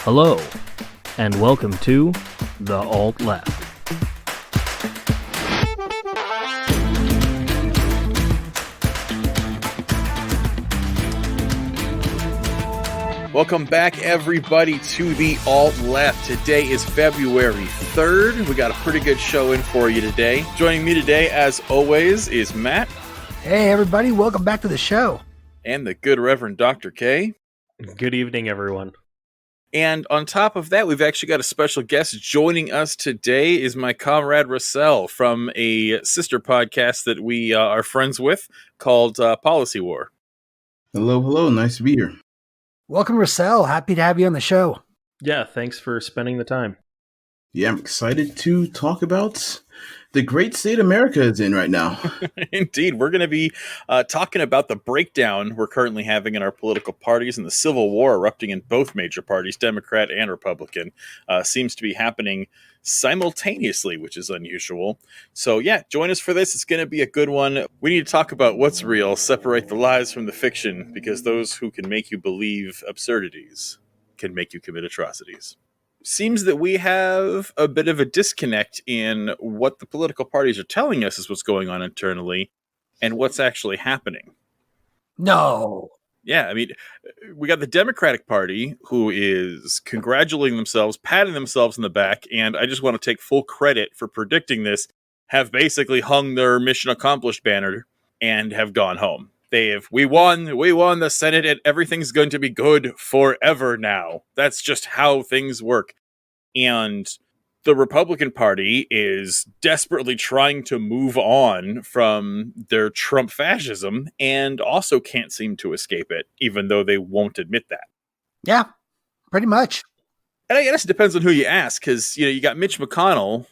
Hello, and welcome to The Alt Left. Welcome back, everybody, to The Alt Left. Today is February 3rd. We got a pretty good show in for you today. Joining me today, as always, is Matt. Hey, everybody. Welcome back to the show. And the good Reverend Dr. K. Good evening, everyone. And on top of that, we've actually got a special guest joining us today is my comrade Russel from a sister podcast that we are friends with called Policy War. Hello. Nice to be here. Welcome, Russel. Happy to have you on the show. Yeah, thanks for spending the time. Yeah, I'm excited to talk about the great state America is in right now. Indeed. We're going to be talking about the breakdown we're currently having in our political parties and the civil war erupting in both major parties, Democrat and Republican, seems to be happening simultaneously, which is unusual. So yeah, join us for this. It's going to be a good one. We need to talk about what's real, separate the lies from the fiction, because those who can make you believe absurdities can make you commit atrocities. Seems that we have a bit of a disconnect in what the political parties are telling us is what's going on internally and what's actually happening. No. Yeah, I mean, we got the Democratic Party who is congratulating themselves, patting themselves in the back, and I just want to take full credit for predicting this, have basically hung their mission accomplished banner and have gone home. We won the Senate, and everything's going to be good forever now. That's just how things work. And the Republican Party is desperately trying to move on from their Trump fascism and also can't seem to escape it, even though they won't admit that. Yeah, pretty much. And I guess it depends on who you ask, because you got Mitch McConnell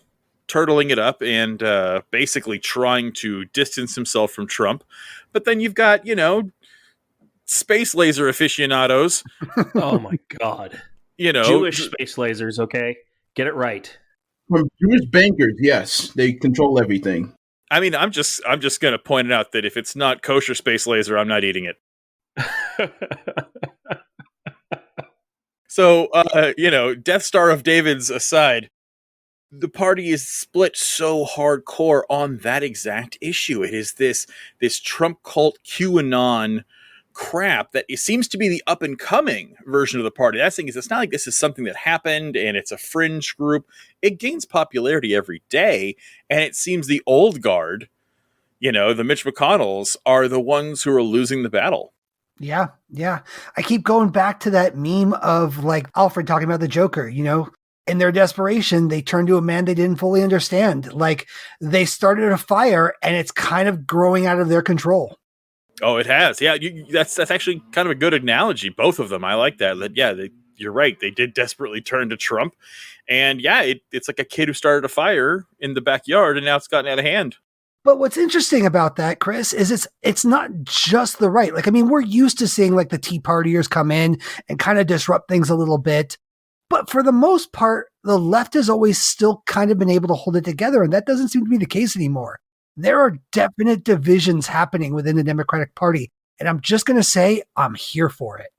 turtling it up and basically trying to distance himself from Trump. But then you've got, space laser aficionados. Oh my God. Jewish space lasers, okay? Get it right. From Jewish bankers, yes, they control everything. I mean, I'm just going to point it out that if it's not kosher space laser, I'm not eating it. So, Death Star of David's aside, the party is split so hardcore on that exact issue. It is this Trump cult QAnon crap that it seems to be the up and coming version of the party. That's the thing, is it's not like this is something that happened and it's a fringe group. It gains popularity every day, and it seems the old guard, the Mitch McConnells, are the ones who are losing the battle. Yeah. I keep going back to that meme of like Alfred talking about the Joker, in their desperation, they turned to a man they didn't fully understand. Like they started a fire and it's kind of growing out of their control. Oh, it has. Yeah, that's actually kind of a good analogy. Both of them. I like that. You're right. They did desperately turn to Trump. And yeah, it's like a kid who started a fire in the backyard and now it's gotten out of hand. But what's interesting about that, Chris, is it's not just the right. We're used to seeing like the Tea Partiers come in and kind of disrupt things a little bit. But for the most part, the left has always still kind of been able to hold it together. And that doesn't seem to be the case anymore. There are definite divisions happening within the Democratic Party. And I'm just going to say I'm here for it.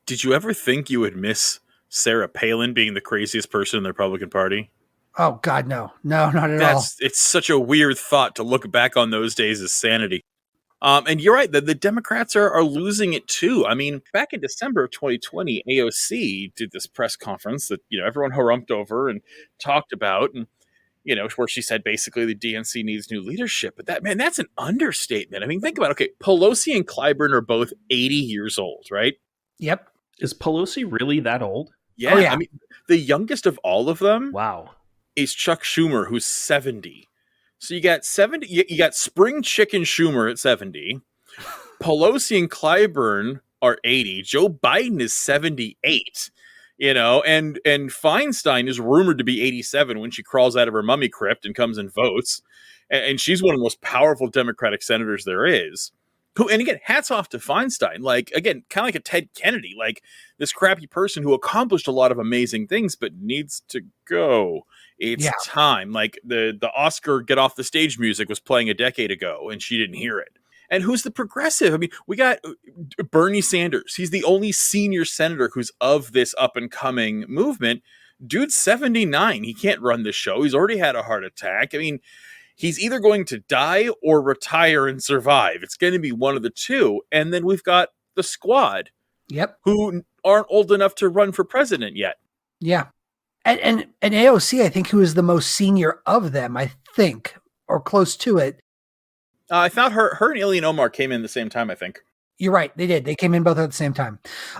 Did you ever think you would miss Sarah Palin being the craziest person in the Republican Party? Oh, God, no. No, not at all. It's such a weird thought to look back on those days as sanity. And you're right, the Democrats are losing it too. I mean, back in December of 2020, AOC did this press conference that, everyone harumphed over and talked about, and, where she said basically the DNC needs new leadership. But that's an understatement. I mean, think about it. Okay, Pelosi and Clyburn are both 80 years old, right? Yep. Is Pelosi really that old? Yeah. Oh, yeah. I mean, the youngest of all of them is Chuck Schumer, who's 70. So you got 70. You got Spring Chicken Schumer at 70. Pelosi and Clyburn are 80. Joe Biden is 78. And Feinstein is rumored to be 87 when she crawls out of her mummy crypt and comes and votes. And she's one of the most powerful Democratic senators there is. And again, hats off to Feinstein. Like, again, kind of like a Ted Kennedy, like this crappy person who accomplished a lot of amazing things, but needs to go. It's time. Like the Oscar get off the stage music was playing a decade ago and she didn't hear it. And who's the progressive? I mean, we got Bernie Sanders. He's the only senior senator who's of this up and coming movement. Dude's 79. He can't run the show. He's already had a heart attack. I mean, he's either going to die or retire and survive. It's going to be one of the two. And then we've got the squad. Yep. Who aren't old enough to run for president yet. Yeah. And AOC, I think, who is the most senior of them, I think, or close to it. I thought her and Ilhan Omar came in the same time, I think. You're right. They did. They came in both at the same time.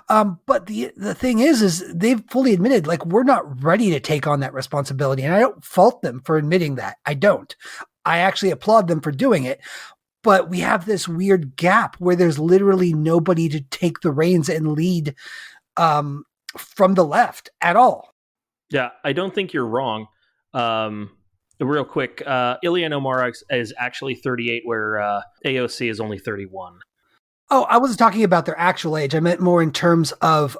But the thing is they've fully admitted, like, we're not ready to take on that responsibility. And I don't fault them for admitting that. I don't. I actually applaud them for doing it. But we have this weird gap where there's literally nobody to take the reins and lead from the left at all. Yeah, I don't think you're wrong. Real quick, Ilhan Omar is actually 38, where AOC is only 31. Oh, I wasn't talking about their actual age. I meant more in terms of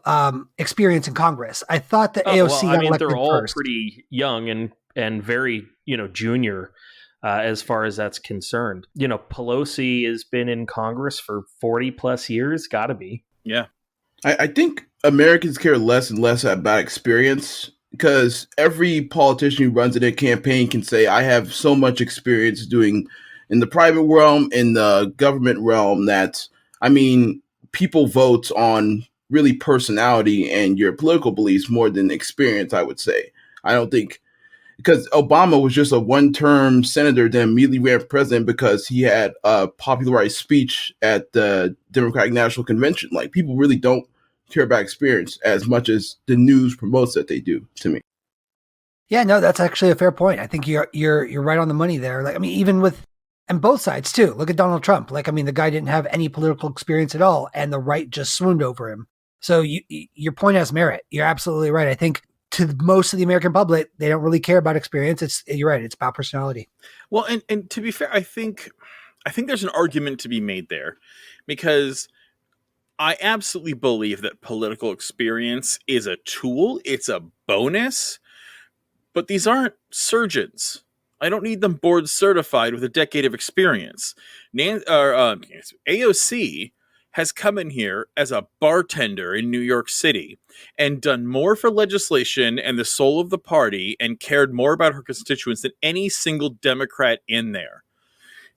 experience in Congress. I thought that AOC got elected they're all first. pretty young and very, junior as far as that's concerned. Pelosi has been in Congress for 40 plus years. Gotta be. Yeah. I think Americans care less and less about experience, because every politician who runs in a campaign can say, I have so much experience doing in the private realm, in the government realm, that, I mean, people vote on really personality and your political beliefs more than experience, I would say. I don't think, because Obama was just a one-term senator, then immediately ran for president because he had a popularized speech at the Democratic National Convention. Like, people really don't care about experience as much as the news promotes that they do, to me. Yeah, no, that's actually a fair point. I think you're right on the money there. Like, I mean, even with, and both sides too. Look at Donald Trump. Like, I mean, the guy didn't have any political experience at all, and the right just swooned over him. So your point has merit. You're absolutely right. I think to most of the American public, they don't really care about experience. You're right. It's about personality. Well, and to be fair, I think there's an argument to be made there, because I absolutely believe that political experience is a tool. It's a bonus, but these aren't surgeons. I don't need them board certified with a decade of experience. AOC has come in here as a bartender in New York City and done more for legislation and the soul of the party and cared more about her constituents than any single Democrat in there.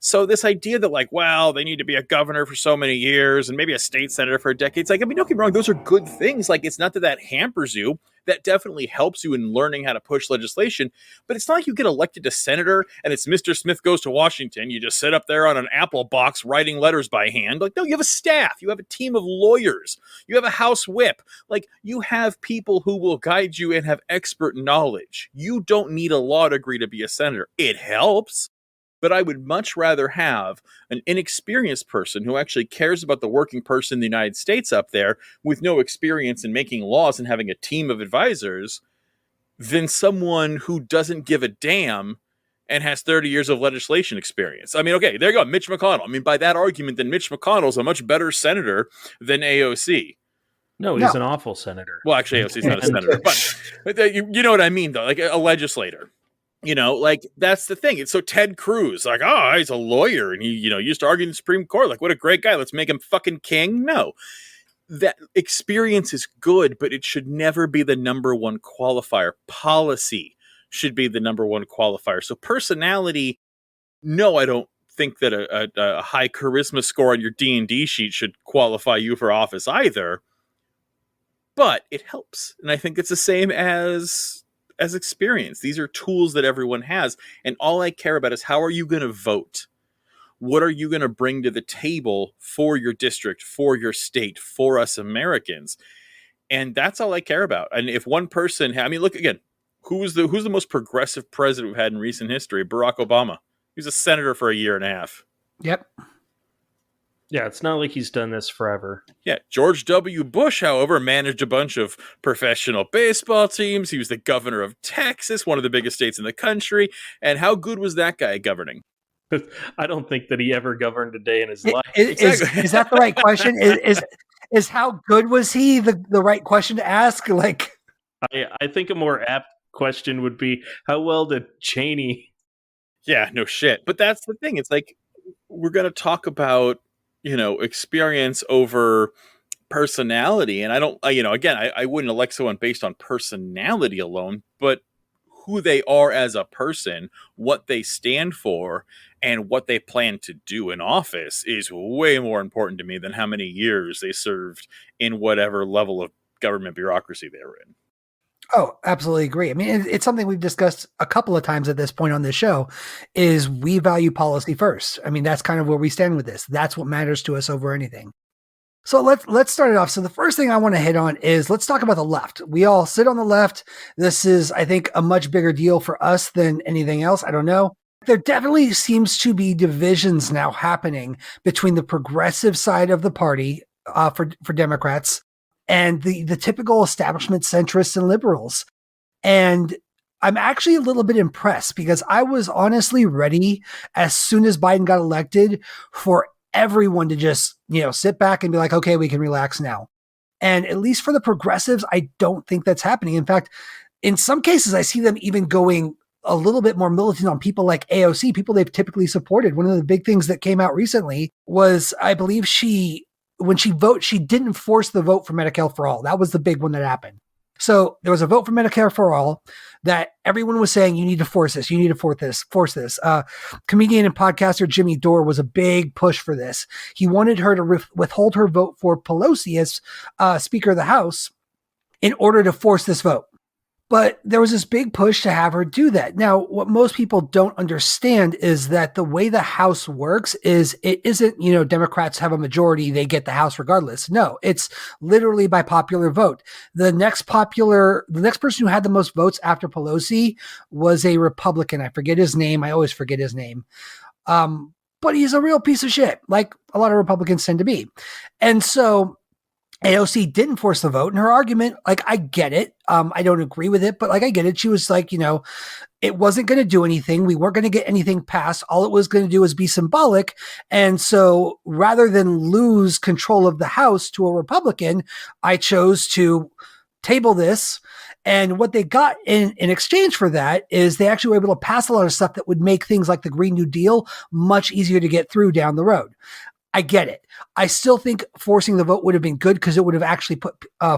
So this idea that, like, well, they need to be a governor for so many years and maybe a state senator for a decade. It's like, I mean, don't get me wrong, those are good things. Like, it's not that hampers you. That definitely helps you in learning how to push legislation. But it's not like you get elected to senator and it's Mr. Smith Goes to Washington. You just sit up there on an Apple box writing letters by hand. Like, no, you have a staff. You have a team of lawyers. You have a House whip. Like, you have people who will guide you and have expert knowledge. You don't need a law degree to be a senator. It helps. But I would much rather have an inexperienced person who actually cares about the working person in the United States up there with no experience in making laws and having a team of advisors than someone who doesn't give a damn and has 30 years of legislation experience. I mean, okay, there you go, Mitch McConnell. I mean, by that argument, then Mitch McConnell's a much better senator than AOC. No, he's an awful senator. Well, actually, AOC's not a senator, but you know what I mean, though, like a legislator. Like, that's the thing. It's so Ted Cruz, like, oh, he's a lawyer and he, used to argue in the Supreme Court. Like, what a great guy. Let's make him fucking king. No, that experience is good, but it should never be the number one qualifier. Policy should be the number one qualifier. So personality, no, I don't think that a high charisma score on your D&D sheet should qualify you for office either. But it helps. And I think it's the same as experience. These are tools that everyone has. And all I care about is, how are you going to vote? What are you going to bring to the table for your district, for your state, for us Americans? And that's all I care about. And if one person, look again, who's the most progressive president we've had in recent history? Barack Obama. He was a senator for a year and a half. Yep. Yeah, it's not like he's done this forever. Yeah, George W. Bush, however, managed a bunch of professional baseball teams. He was the governor of Texas, one of the biggest states in the country. And how good was that guy governing? I don't think that he ever governed a day in his life. Is that the right question? Is how good was he the right question to ask? Like, I think a more apt question would be, how well did Cheney? Yeah, no shit. But that's the thing. It's like, we're going to talk about experience over personality. And I don't, again, I wouldn't elect someone based on personality alone, but who they are as a person, what they stand for, and what they plan to do in office is way more important to me than how many years they served in whatever level of government bureaucracy they were in. Oh, absolutely agree. I mean, it's something we've discussed a couple of times at this point on this show is we value policy first. I mean, that's kind of where we stand with this. That's what matters to us over anything. So let's start it off. So the first thing I want to hit on is let's talk about the left. We all sit on the left. This is, I think, a much bigger deal for us than anything else. I don't know. There definitely seems to be divisions now happening between the progressive side of the party for Democrats and the typical establishment centrists and liberals. And I'm actually a little bit impressed because I was honestly ready as soon as Biden got elected for everyone to just, sit back and be like, okay, we can relax now. And at least for the progressives, I don't think that's happening. In fact, in some cases, I see them even going a little bit more militant on people like AOC, people they've typically supported. One of the big things that came out recently was, I believe when she voted, she didn't force the vote for Medicare for all. That was the big one that happened. So there was a vote for Medicare for all that everyone was saying, you need to force this. You need to force this. Comedian and podcaster Jimmy Dore was a big push for this. He wanted her to withhold her vote for Pelosi as Speaker of the House in order to force this vote. But there was this big push to have her do that. Now, what most people don't understand is that the way the House works is it isn't, Democrats have a majority, they get the House regardless. No, it's literally by popular vote. The next person who had the most votes after Pelosi was a Republican. I forget his name. I always forget his name. But he's a real piece of shit, like a lot of Republicans tend to be. And so AOC didn't force the vote, and her argument, I get it. I don't agree with it, but I get it. She was like, it wasn't going to do anything. We weren't going to get anything passed. All it was going to do was be symbolic. And so rather than lose control of the House to a Republican, I chose to table this. And what they got in exchange for that is they actually were able to pass a lot of stuff that would make things like the Green New Deal much easier to get through down the road. I get it. I still think forcing the vote would have been good because it would have actually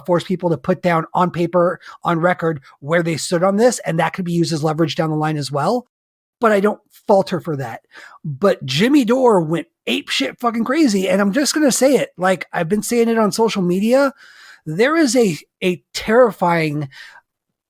forced people to put down on paper, on record, where they stood on this, and that could be used as leverage down the line as well. But I don't falter for that. But Jimmy Dore went ape shit fucking crazy, and I'm just going to say it. I've been saying it on social media. There is a terrifying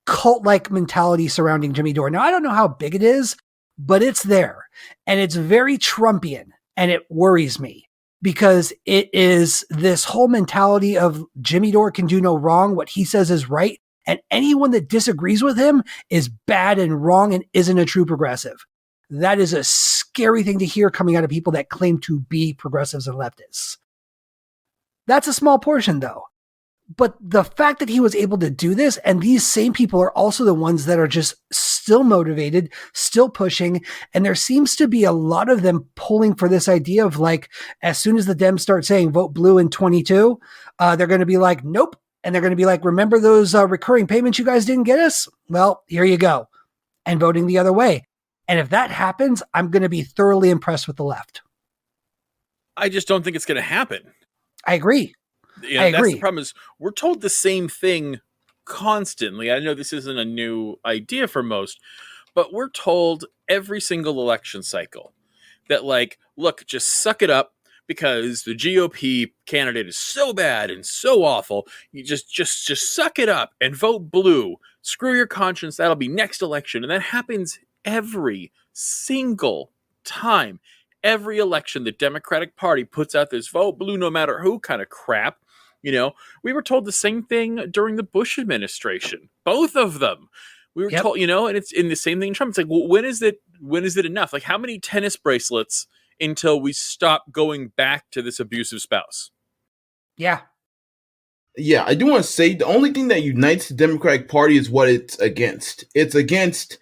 cult-like mentality surrounding Jimmy Dore. Now, I don't know how big it is, but it's there, and it's very Trumpian, and it worries me. Because it is this whole mentality of Jimmy Dore can do no wrong. What he says is right. And anyone that disagrees with him is bad and wrong and isn't a true progressive. That is a scary thing to hear coming out of people that claim to be progressives and leftists. That's a small portion, though. But the fact that he was able to do this, and these same people are also the ones that are just still motivated, still pushing, and there seems to be a lot of them pulling for this idea of as soon as the Dems start saying vote blue in 22, they're going to be like, nope. And they're going to be like, remember those recurring payments you guys didn't get us? Well, here you go. And voting the other way. And if that happens, I'm going to be thoroughly impressed with the left. I just don't think it's going to happen. I agree. I agree. That's the problem is we're told the same thing constantly. I know this isn't a new idea for most, but we're told every single election cycle that look, just suck it up because the GOP candidate is so bad and so awful. You just suck it up and vote blue. Screw your conscience. That'll be next election. And that happens every single time. Every election, the Democratic Party puts out this vote blue no matter who kind of crap. We were told the same thing during the Bush administration. Both of them. We were told, and it's in the same thing in Trump. It's well, when is it enough? How many tennis bracelets until we stop going back to this abusive spouse? Yeah. Yeah, I do want to say the only thing that unites the Democratic Party is what it's against. It's against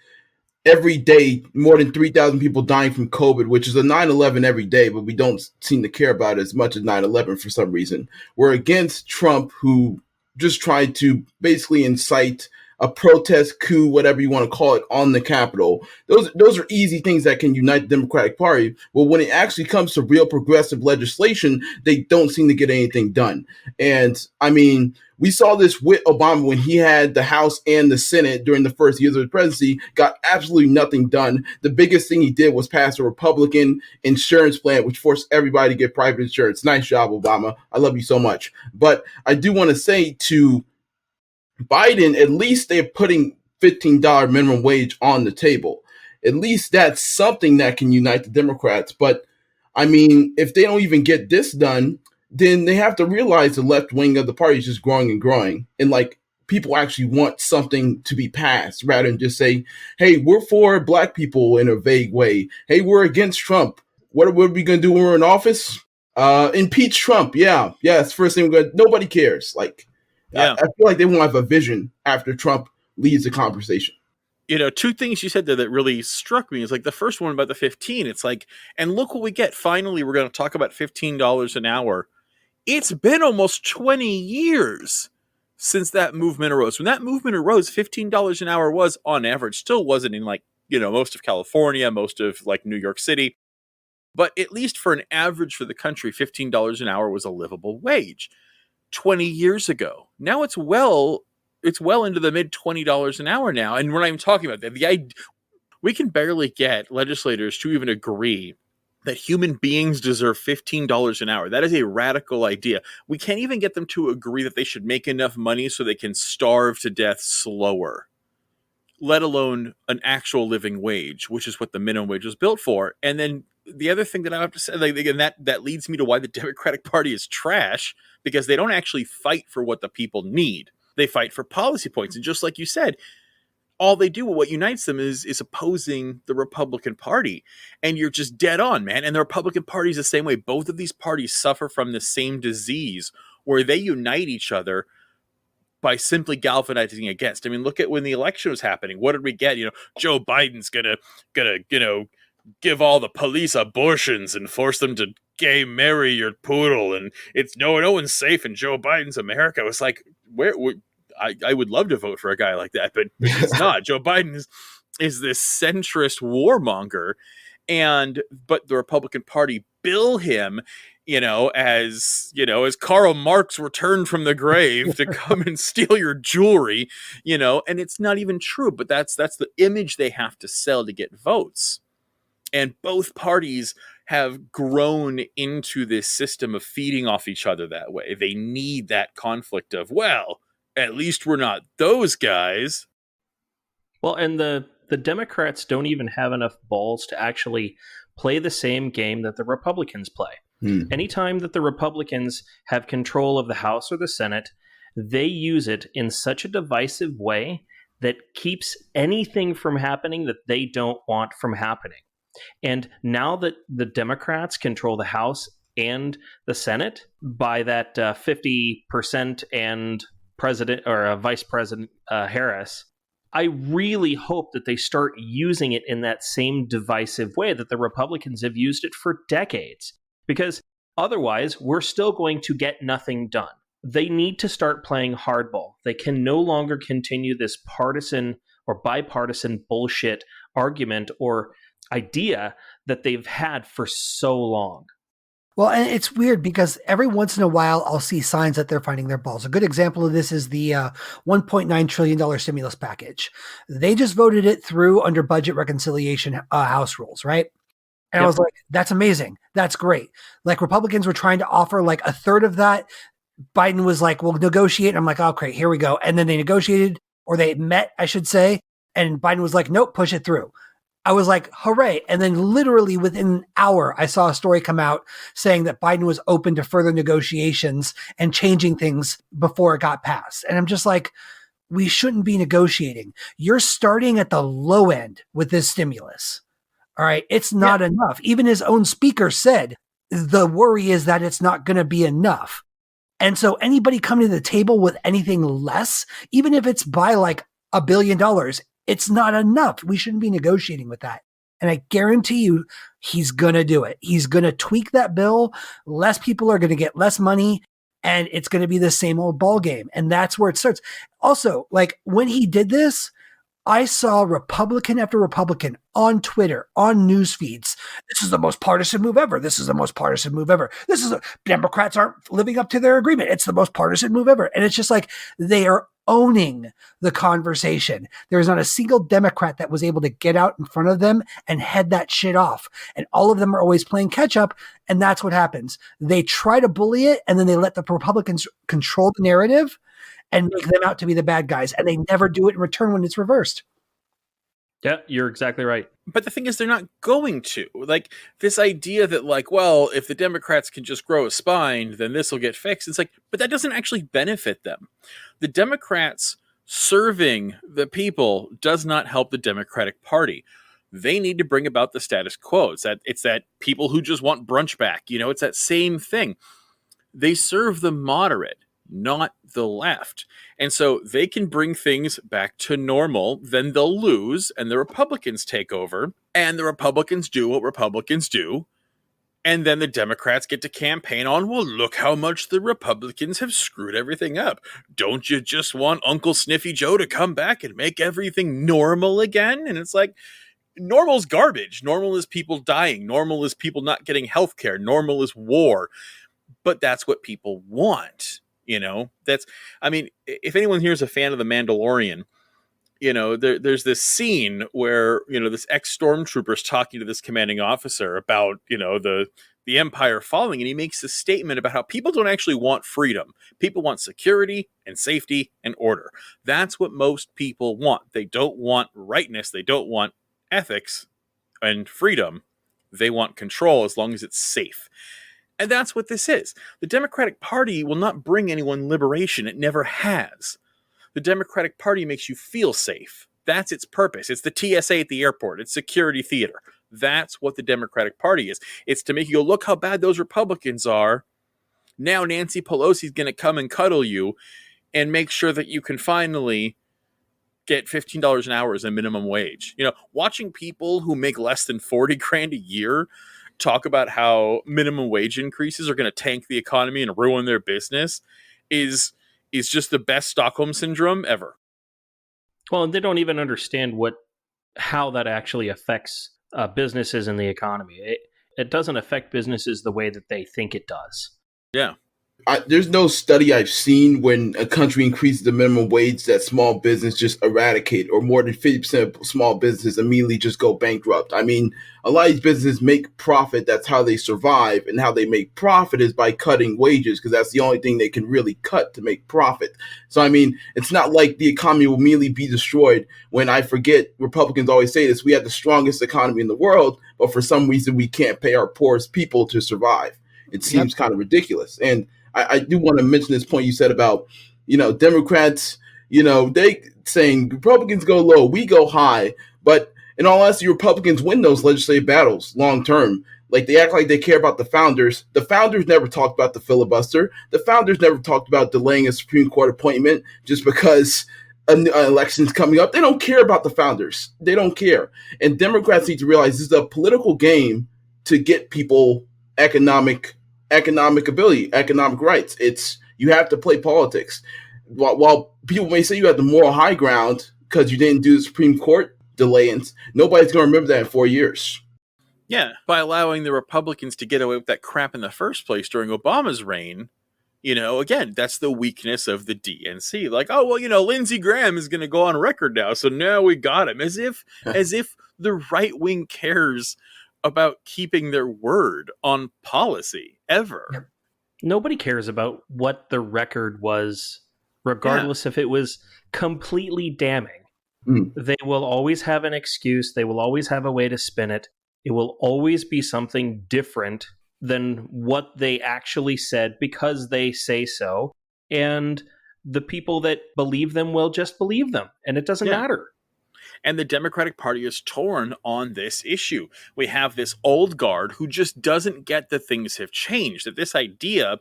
every day more than 3,000 people dying from COVID, which is a 9/11 every day, but we don't seem to care about it as much as 9/11 for some reason. We're against Trump, who just tried to basically incite a protest coup, whatever you want to call it, on the Capitol. Those are easy things that can unite the Democratic Party. But when it actually comes to real progressive legislation, they don't seem to get anything done. And I mean, we saw this with Obama when he had the House and the Senate during the first years of his presidency, got absolutely nothing done. The biggest thing he did was pass a Republican insurance plan, which forced everybody to get private insurance. Nice job, Obama. I love you so much. But I do want to say to Biden, at least they're putting $15 minimum wage on the table. At least that's something that can unite the Democrats. But I mean, if they don't even get this done, then they have to realize the left wing of the party is just growing and growing. And like, people actually want something to be passed rather than just say, hey, we're for black people in a vague way. Hey, we're against Trump. What are we going to do when we're in office? Impeach Trump. Yeah. It's the first thing we're going to, nobody cares. Like, yeah. I feel like they won't have a vision after Trump leads the conversation. Two things you said there that really struck me is like the first one about the 15. It's like, and look what we get. Finally, we're going to talk about $15 an hour. It's been almost 20 years since that movement arose. When that movement arose, $15 an hour was on average, still wasn't in like, most of California, most of like New York City. But at least for an average for the country, $15 an hour was a livable wage 20 years ago. Now it's well into the mid $20 an hour now. And we're not even talking about that. We can barely get legislators to even agree that human beings deserve $15 an hour. That is a radical idea. We can't even get them to agree that they should make enough money so they can starve to death slower, let alone an actual living wage, which is what the minimum wage was built for. And then the other thing that I have to say, like, again, that leads me to why the Democratic Party is trash, because they don't actually fight for what the people need. They fight for policy points. And just like you said, all they do, what unites them is opposing the Republican Party. And you're just dead on, man. And the Republican Party is the same way. Both of these parties suffer from the same disease where they unite each other by simply galvanizing against. I mean, look at when the election was happening. What did we get? Joe Biden's gonna give all the police abortions and force them to gay marry your poodle, and it's no one's safe in Joe Biden's America. It was like, where I would love to vote for a guy like that, but he's not. Joe Biden is this centrist warmonger, but the Republican Party bill him, as Karl Marx returned from the grave to come and steal your jewelry, and it's not even true, but that's the image they have to sell to get votes. And both parties have grown into this system of feeding off each other that way. They need that conflict of, well, at least we're not those guys. Well, and the Democrats don't even have enough balls to actually play the same game that the Republicans play. Anytime that the Republicans have control of the House or the Senate, they use it in such a divisive way that keeps anything from happening that they don't want from happening. And now that the Democrats control the House and the Senate by that 50% and President or Vice President Harris, I really hope that they start using it in that same divisive way that the Republicans have used it for decades, because otherwise we're still going to get nothing done. They need to start playing hardball. They can no longer continue this partisan or bipartisan bullshit argument or idea that they've had for so long. Well, and it's weird because every once in a while I'll see signs that they're finding their balls. A good example of this is the $1.9 trillion stimulus package. They just voted it through under budget reconciliation House rules, right? And I was like, that's amazing. That's great. Like, Republicans were trying to offer like a third of that. Biden was like, we'll negotiate. I'm like, oh, great, here we go. And then they negotiated, or they met, I should say. And Biden was like, nope, push it through. I was like, hooray. And then literally within an hour, I saw a story come out saying that Biden was open to further negotiations and changing things before it got passed. And I'm just like, we shouldn't be negotiating. You're starting at the low end with this stimulus. All right. It's not enough. Even his own speaker said the worry is that it's not going to be enough. And so anybody coming to the table with anything less, even if it's by like $1 billion, it's not enough. We shouldn't be negotiating with that. And I guarantee you, he's going to do it. He's going to tweak that bill. Less people are going to get less money. and it's going to be the same old ball game. And that's where it starts. Also, like when he did this, I saw Republican after Republican on Twitter, on news feeds. This is the most partisan move ever. This is the most partisan move ever. Democrats aren't living up to their agreement. It's the most partisan move ever. And it's just like they are owning the conversation. There is not a single Democrat that was able to get out in front of them and head that shit off. And all of them are always playing catch up. And that's what happens. They try to bully it, and then they let the Republicans control the narrative and make them out to be the bad guys. And they never do it in return when it's reversed. Yeah, you're exactly right. But the thing is, they're not going to. Like, this idea that, like, well, if the Democrats can just grow a spine, then this will get fixed. It's like, but that doesn't actually benefit them. The Democrats serving the people does not help the Democratic Party. They need to bring about the status quo. It's that people who just want brunch back. It's that same thing. They serve the moderate, not the left. And so they can bring things back to normal, then they'll lose, and the Republicans take over, and the Republicans do what Republicans do, and then the Democrats get to campaign on, well, look how much the Republicans have screwed everything up. Don't you just want Uncle Sniffy Joe to come back and make everything normal again? And it's like, normal's garbage. Normal is people dying. Normal is people not getting health care. Normal is war. But that's what people want. If anyone here is a fan of The Mandalorian, there's this scene where, this ex-stormtrooper's talking to this commanding officer about, the Empire falling, and he makes this statement about how people don't actually want freedom. People want security and safety and order. That's what most people want. They don't want rightness. They don't want ethics and freedom. They want control as long as it's safe. And that's what this is. The Democratic Party will not bring anyone liberation. It never has. The Democratic Party makes you feel safe. That's its purpose. It's the TSA at the airport. It's security theater. That's what the Democratic Party is. It's to make you go, look how bad those Republicans are. Now Nancy Pelosi's going to come and cuddle you and make sure that you can finally get $15 an hour as a minimum wage. Watching people who make less than 40 grand a year talk about how minimum wage increases are going to tank the economy and ruin their business is just the best Stockholm syndrome ever. Well, and they don't even understand how that actually affects businesses and the economy. It doesn't affect businesses the way that they think it does. Yeah. There's no study I've seen when a country increases the minimum wage that small business just eradicate, or more than 50% of small businesses immediately just go bankrupt. I mean, a lot of these businesses make profit. That's how they survive. And how they make profit is by cutting wages, because that's the only thing they can really cut to make profit. So, I mean, it's not like the economy will immediately be destroyed. When I forget, Republicans always say this, we have the strongest economy in the world, but for some reason we can't pay our poorest people to survive. It seems kind of ridiculous. And I do want to mention this point you said about, Democrats, they saying Republicans go low, we go high. But in all honesty, Republicans win those legislative battles long term. Like, they act like they care about the founders. The founders never talked about the filibuster. The founders never talked about delaying a Supreme Court appointment just because an election's coming up. They don't care about the founders. They don't care. And Democrats need to realize this is a political game to get people economic ability, economic rights. You have to play politics. While people may say you have the moral high ground because you didn't do the Supreme Court delayance, nobody's going to remember that in 4 years. Yeah, by allowing the Republicans to get away with that crap in the first place during Obama's reign, again, that's the weakness of the DNC. Like, oh, well, Lindsey Graham is going to go on record now, so now we got him. As if the right wing cares about keeping their word on policy ever. Nobody cares about what the record was, regardless if it was completely damning. They will always have an excuse. They will always have a way to spin it. It will always be something different than what they actually said because they say so. And the people that believe them will just believe them. And it doesn't matter. And the Democratic Party is torn on this issue. We have this old guard who just doesn't get that things have changed. That this idea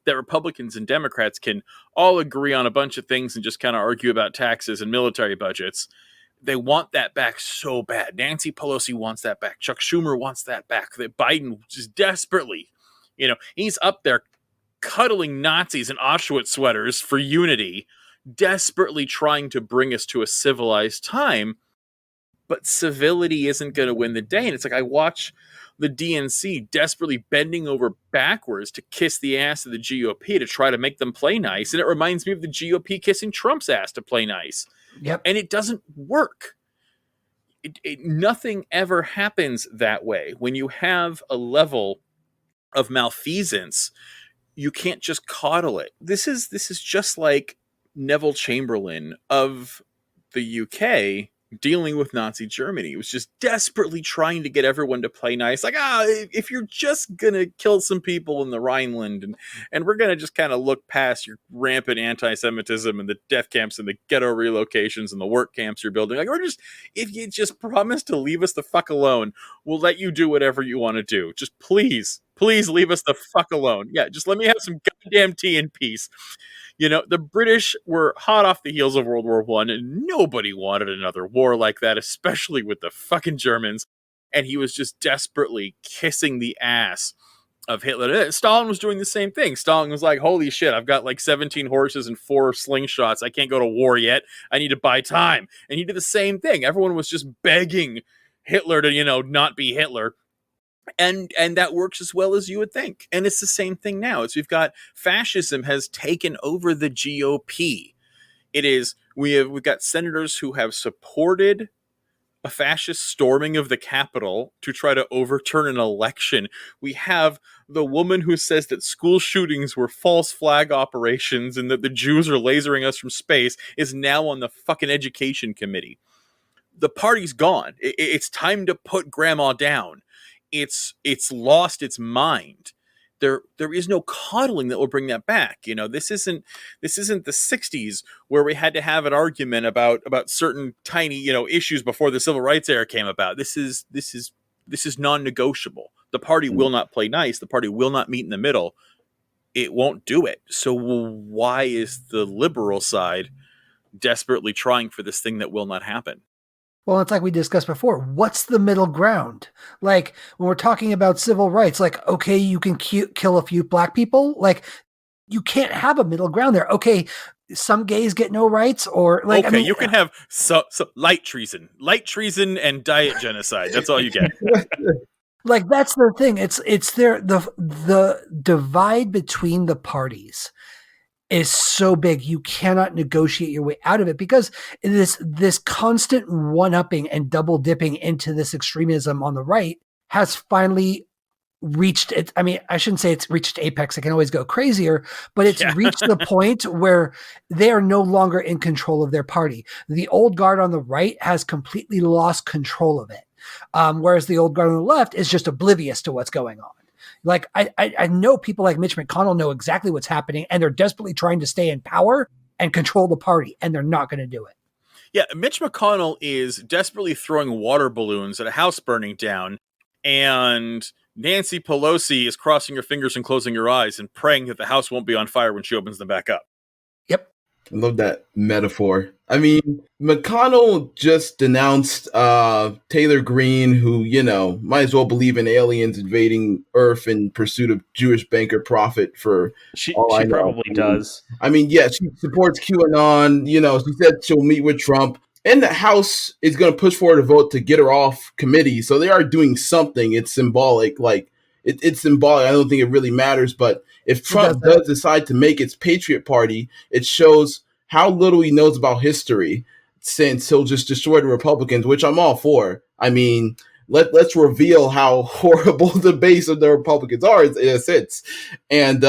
that Republicans and Democrats can all agree on a bunch of things and just kind of argue about taxes and military budgets, they want that back so bad. Nancy Pelosi wants that back. Chuck Schumer wants that back. That Biden just desperately, he's up there cuddling Nazis in Auschwitz sweaters for unity, desperately trying to bring us to a civilized time. But civility isn't going to win the day. And it's like I watch the DNC desperately bending over backwards to kiss the ass of the GOP to try to make them play nice. And it reminds me of the GOP kissing Trump's ass to play nice. Yep. And it doesn't work. Nothing ever happens that way. When you have a level of malfeasance, you can't just coddle it. This is just like Neville Chamberlain of the UK dealing with Nazi Germany. He was just desperately trying to get everyone to play nice. Like, if you're just going to kill some people in the Rhineland and we're going to just kind of look past your rampant anti-Semitism and the death camps and the ghetto relocations and the work camps you're building, like, if you just promise to leave us the fuck alone, we'll let you do whatever you want to do. Just please leave us the fuck alone. Yeah, just let me have some goddamn tea in peace. You know, the British were hot off the heels of World War I, and nobody wanted another war like that, especially with the fucking Germans. And he was just desperately kissing the ass of Hitler. Stalin was doing the same thing. Stalin was like, holy shit, I've got like 17 horses and 4 slingshots. I can't go to war yet. I need to buy time. And he did the same thing. Everyone was just begging Hitler to, not be Hitler. And that works as well as you would think. And it's the same thing now. We've got fascism has taken over the GOP. We've got senators who have supported a fascist storming of the Capitol to try to overturn an election. We have the woman who says that school shootings were false flag operations and that the Jews are lasering us from space is now on the fucking education committee. The party's gone. It's time to put grandma down. It's lost its mind. There is no coddling that will bring that back. This isn't the 60s where we had to have an argument about certain tiny, issues before the civil rights era came about. This is non-negotiable. The party will not play nice. The party will not meet in the middle. It won't do it. So why is the liberal side desperately trying for this thing that will not happen? Well, it's like we discussed before. What's the middle ground? Like when we're talking about civil rights, like, okay, you can kill a few black people. Like you can't have a middle ground there. Okay, some gays get no rights or like, okay, you can have so light treason and diet genocide. That's all you get. Like that's the thing. It's there. The divide between the parties is so big you cannot negotiate your way out of it because this constant one-upping and double dipping into this extremism on the right has finally reached it. I mean, I shouldn't say it's reached apex. It can always go crazier, but it's reached the point where they are no longer in control of their party. The old guard on the right has completely lost control of it. Whereas the old guard on the left is just oblivious to what's going on. Like I know people like Mitch McConnell know exactly what's happening and they're desperately trying to stay in power and control the party and they're not going to do it. Yeah. Mitch McConnell is desperately throwing water balloons at a house burning down and Nancy Pelosi is crossing her fingers and closing her eyes and praying that the house won't be on fire when she opens them back up. Yep. I love that metaphor. I mean, McConnell just denounced Taylor Greene, who, might as well believe in aliens invading Earth in pursuit of Jewish banker profit for She probably does. I mean, yeah, she supports QAnon. She said she'll meet with Trump. And the House is going to push forward a vote to get her off committee. So they are doing something. It's symbolic. Like, it's symbolic. I don't think it really matters. But if Trump does decide to make its Patriot Party, it shows how little he knows about history, since he'll just destroy the Republicans, which I'm all for. I mean, let's reveal how horrible the base of the Republicans are in a sense, and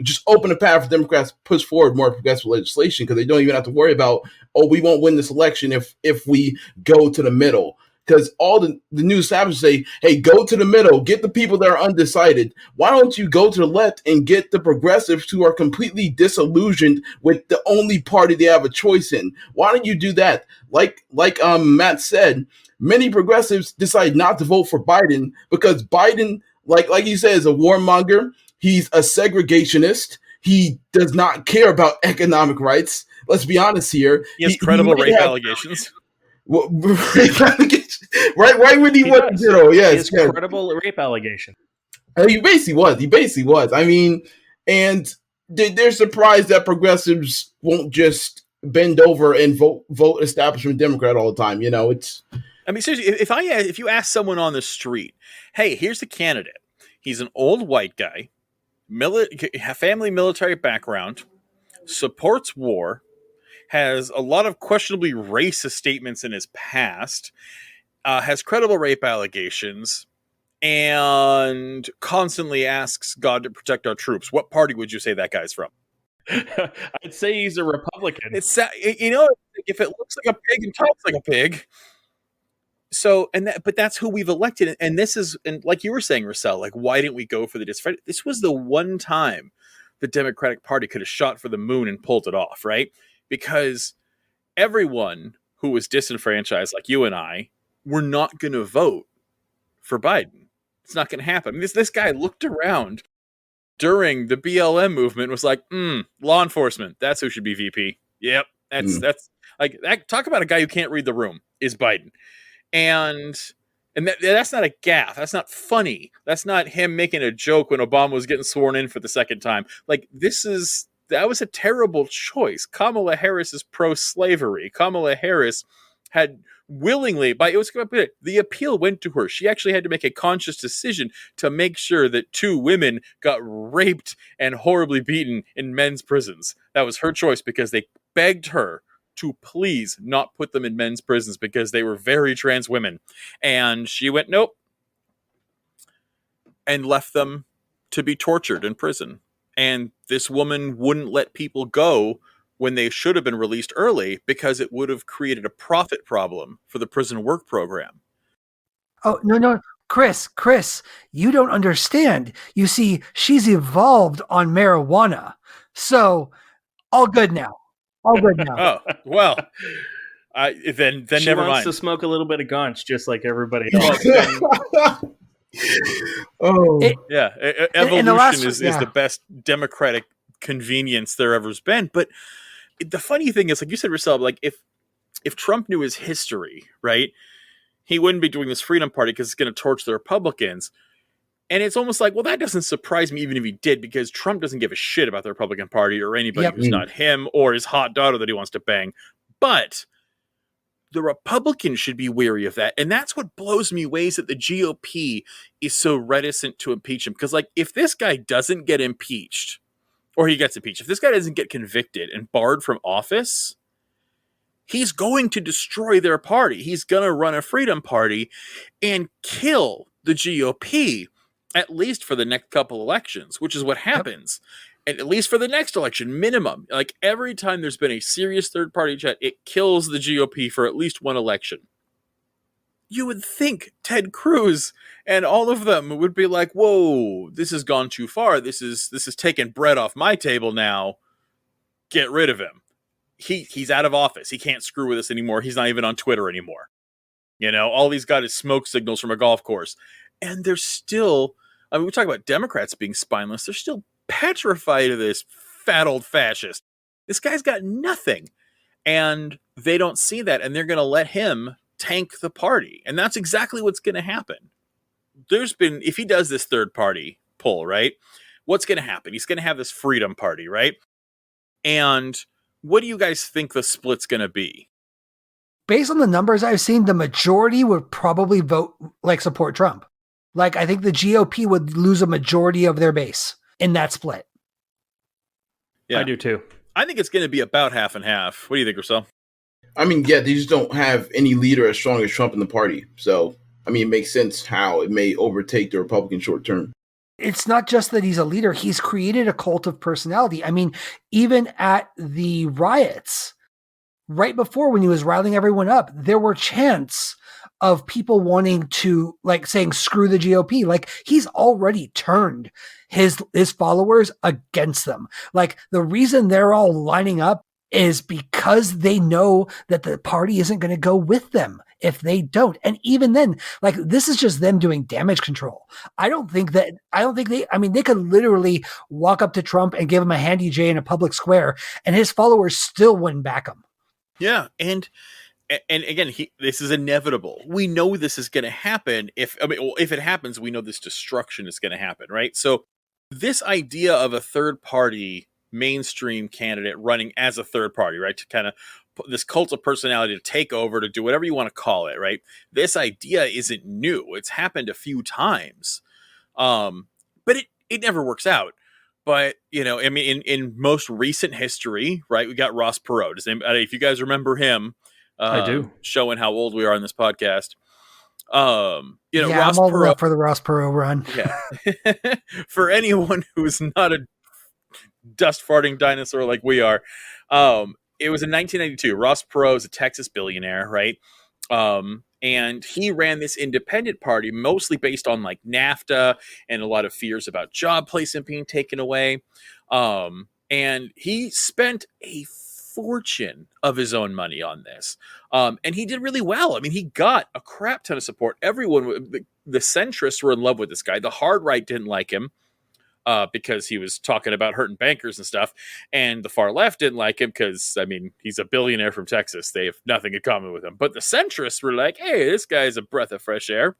just open the path for Democrats to push forward more progressive legislation because they don't even have to worry about, we won't win this election if we go to the middle. Because all the new establishments say, hey, go to the middle, get the people that are undecided. Why don't you go to the left and get the progressives who are completely disillusioned with the only party they have a choice in? Why don't you do that? Like Matt said, many progressives decide not to vote for Biden because Biden, like you said, is a warmonger. He's a segregationist. He does not care about economic rights. Let's be honest here. He has credible rape allegations. Right when he went to jail, yes, credible rape allegation. He basically was. I mean, And they're surprised that progressives won't just bend over and vote establishment Democrat all the time. It's. I mean, seriously, if you ask someone on the street, hey, here's the candidate. He's an old white guy, family military background, supports war, has a lot of questionably racist statements in his past, has credible rape allegations, and constantly asks God to protect our troops. What party would you say that guy's from? I'd say he's a Republican. It's if it looks like a pig and talks like a pig. So, but that's who we've elected. And this is, and like you were saying, Russel, like, why didn't we go for the disenfranchisement? This was the one time the Democratic Party could have shot for the moon and pulled it off, right? Because everyone who was disenfranchised, like you and I, were not going to vote for Biden. It's not going to happen. I mean, this guy looked around during the BLM movement and was like, law enforcement, that's who should be VP. Yep. That's like that. Talk about a guy who can't read the room is Biden. And that's not a gaffe. That's not funny. That's not him making a joke when Obama was getting sworn in for the second time. Like, that was a terrible choice. Kamala Harris is pro-slavery. Kamala Harris had willingly, the appeal went to her. She actually had to make a conscious decision to make sure that 2 women got raped and horribly beaten in men's prisons. That was her choice because they begged her to please not put them in men's prisons because they were very trans women. And she went, nope. And left them to be tortured in prison. And this woman wouldn't let people go when they should have been released early because it would have created a profit problem for the prison work program. Oh, no. Chris, you don't understand. You see, she's evolved on marijuana. So, all good now. Oh, well, then she never wants mind. to smoke a little bit of gaunch, just like everybody else. Evolution is the best democratic convenience there ever's been. But the funny thing is, like you said, Russel, like if Trump knew his history, right, he wouldn't be doing this Freedom Party because it's going to torch the Republicans. And it's almost like, well, that doesn't surprise me even if he did, because Trump doesn't give a shit about the Republican Party or anybody who's not him or his hot daughter that he wants to bang. But the Republicans should be wary of that. And that's what blows me away, is that the GOP is so reticent to impeach him. Because, like, if this guy doesn't get impeached, or he gets impeached, if this guy doesn't get convicted and barred from office, he's going to destroy their party. He's going to run a Freedom Party and kill the GOP. At least for the next couple elections, which is what happens. And at least for the next election, minimum. Like, every time there's been a serious third-party chat, it kills the GOP for at least one election. You would think Ted Cruz and all of them would be like, whoa, this has gone too far. This is taking bread off my table now. Get rid of him. He's out of office. He can't screw with us anymore. He's not even on Twitter anymore. All he's got is smoke signals from a golf course. And they're still, I mean, we talk about Democrats being spineless. They're still petrified of this fat old fascist. This guy's got nothing. And they don't see that. And they're going to let him tank the party. And that's exactly what's going to happen. If he does this third party poll, right? What's going to happen? He's going to have this Freedom Party, right? And what do you guys think the split's going to be? Based on the numbers I've seen, the majority would probably support Trump. Like, I think the GOP would lose a majority of their base in that split. Yeah, I do too. I think it's going to be about half and half. What do you think, Russel? I mean, yeah, they just don't have any leader as strong as Trump in the party. So, I mean, it makes sense how it may overtake the Republican short term. It's not just that he's a leader. He's created a cult of personality. I mean, even at the riots, right before, when he was riling everyone up, there were chants of people wanting to, like, saying, screw the GOP. Like, he's already turned his followers against them. Like, the reason they're all lining up is because they know that the party isn't going to go with them if they don't. And even then, like, this is just them doing damage control. I mean, they could literally walk up to Trump and give him a handy J in a public square, and his followers still wouldn't back him. Yeah. And again, this is inevitable. We know this is going to happen. If it happens, we know this destruction is going to happen, right? So This idea of a third party mainstream candidate running as a third party, right? To kind of this cult of personality to take over, to do whatever you want to call it, right? This idea isn't new. It's happened a few times. But it never works out. But, you know, I mean, in most recent history, right, we got Ross Perot. If you guys remember him, I do. Showing how old we are on this podcast. You know, yeah, Ross I'm all Perot, up for the Ross Perot run. Yeah. For anyone who's not a dust farting dinosaur like we are, it was in 1992. Ross Perot is a Texas billionaire, right? And he ran this independent party mostly based on like NAFTA and a lot of fears about job placement being taken away. And he spent a fortune of his own money on this. And he did really well. I mean, he got a crap ton of support. Everyone, the centrists were in love with this guy. The hard right didn't like him. Because he was talking about hurting bankers and stuff. And the far left didn't like him because, I mean, he's a billionaire from Texas. They have nothing in common with him. But the centrists were like, hey, this guy's a breath of fresh air.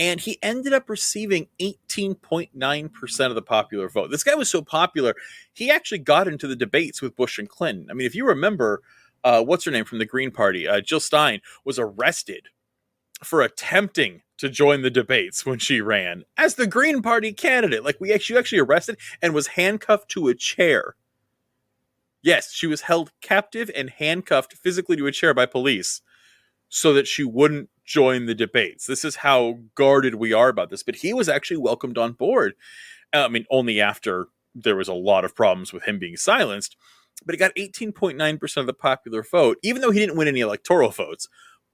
And he ended up receiving 18.9% of the popular vote. This guy was so popular, he actually got into the debates with Bush and Clinton. I mean, if you remember, what's her name from the Green Party? Jill Stein was arrested for attempting to join the debates when she ran as the Green Party candidate. Like, she actually arrested and was handcuffed to a chair. Yes, she was held captive and handcuffed physically to a chair by police so that she wouldn't join the debates. This is how guarded we are about this. But he was actually welcomed on board. I mean, only after there was a lot of problems with him being silenced. But he got 18.9% of the popular vote, even though he didn't win any electoral votes.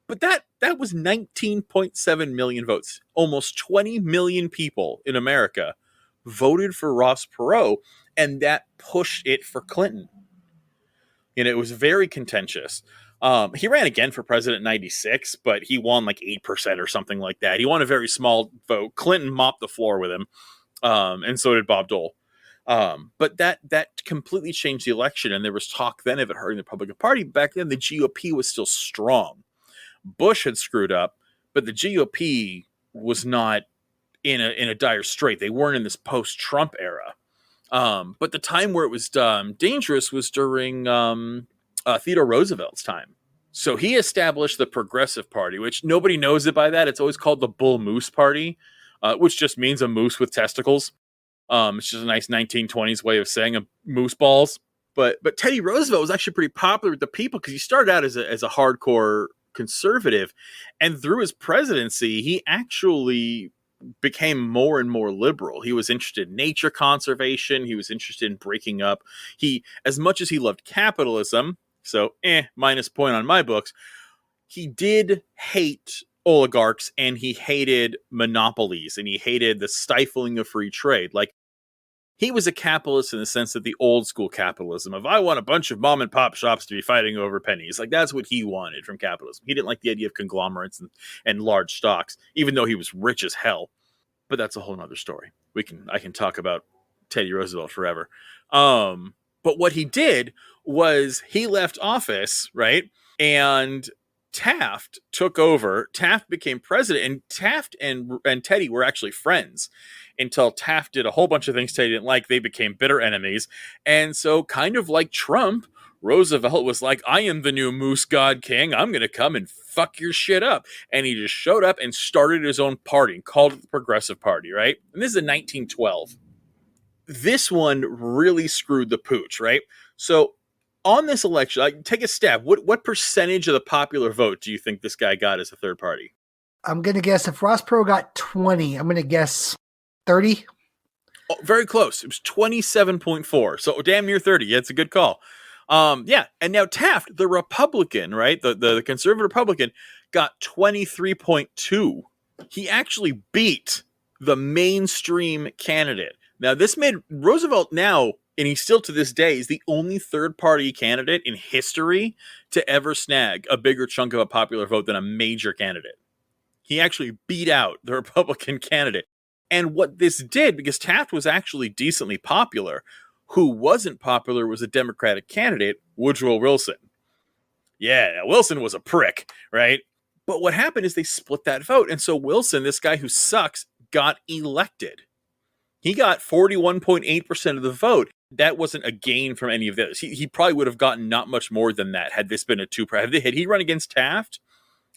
But that was 19.7 million votes. Almost 20 million people in America voted for Ross Perot, and that pushed it for Clinton. And it was very contentious. He ran again for president in 96, but he won like 8% or something like that. He won a very small vote. Clinton mopped the floor with him, and so did Bob Dole. But that completely changed the election, and there was talk then of it hurting the Republican Party. Back then, the GOP was still strong. Bush had screwed up, but the GOP was not in a dire strait. They weren't in this post-Trump era. But the time where it was dangerous was during Theodore Roosevelt's time. So he established the Progressive Party, which nobody knows it by that. It's always called the Bull Moose Party, which just means a moose with testicles. It's just a nice 1920s way of saying a moose balls. But Teddy Roosevelt was actually pretty popular with the people because he started out as a hardcore conservative, and through his presidency, he actually became more and more liberal. He was interested in nature conservation. He was interested in breaking up. As much as he loved capitalism, so minus point on my books, he did hate oligarchs and he hated monopolies and he hated the stifling of free trade. Like, he was a capitalist in the sense that the old school capitalism of, I want a bunch of mom and pop shops to be fighting over pennies. Like, that's what he wanted from capitalism. He didn't like the idea of conglomerates and large stocks, even though he was rich as hell. But that's a whole nother story. I can talk about Teddy Roosevelt forever. But what he did was he left office, right? And Taft took over. Taft became president, and Taft and Teddy were actually friends until Taft did a whole bunch of things Teddy didn't like. They became bitter enemies. And so, kind of like Trump, Roosevelt was like, I am the new Moose God King. I'm going to come and fuck your shit up. And he just showed up and started his own party and called it the Progressive Party, right? And this is in 1912. This one really screwed the pooch, right? So on this election, take a stab. What percentage of the popular vote do you think this guy got as a third party? I'm going to guess if Ross Perot got 20, I'm going to guess 30. Oh, very close. It was 27.4. So damn near 30. Yeah, it's a good call. Yeah. And now Taft, the Republican, right? The conservative Republican, got 23.2. He actually beat the mainstream candidate. Now, this made Roosevelt now, and he's still to this day, is the only third-party candidate in history to ever snag a bigger chunk of a popular vote than a major candidate. He actually beat out the Republican candidate. And what this did, because Taft was actually decently popular, who wasn't popular was a Democratic candidate, Woodrow Wilson. Yeah, Wilson was a prick, right? But what happened is they split that vote. And so Wilson, this guy who sucks, got elected. He got 41.8% of the vote. That wasn't a gain from any of this. He probably would have gotten not much more than that had this been a two-party. Had he run against Taft,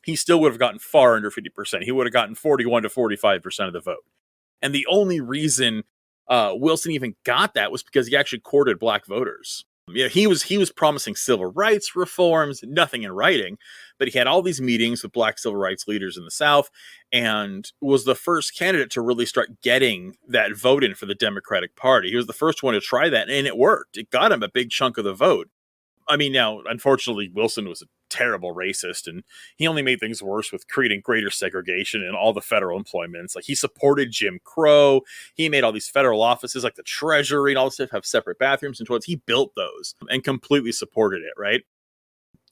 he still would have gotten far under 50%. He would have gotten 41 to 45% of the vote. And the only reason Wilson even got that was because he actually courted black voters. Yeah, he was promising civil rights reforms, nothing in writing, but he had all these meetings with black civil rights leaders in the South and was the first candidate to really start getting that vote in for the Democratic Party. He was the first one to try that, and it worked. It got him a big chunk of the vote. I mean, now, unfortunately, Wilson was a terrible racist, and he only made things worse with creating greater segregation in all the federal employments. Like, he supported Jim Crow. He made all these federal offices, like the Treasury and all this stuff, have separate bathrooms and toilets. He built those and completely supported it, right?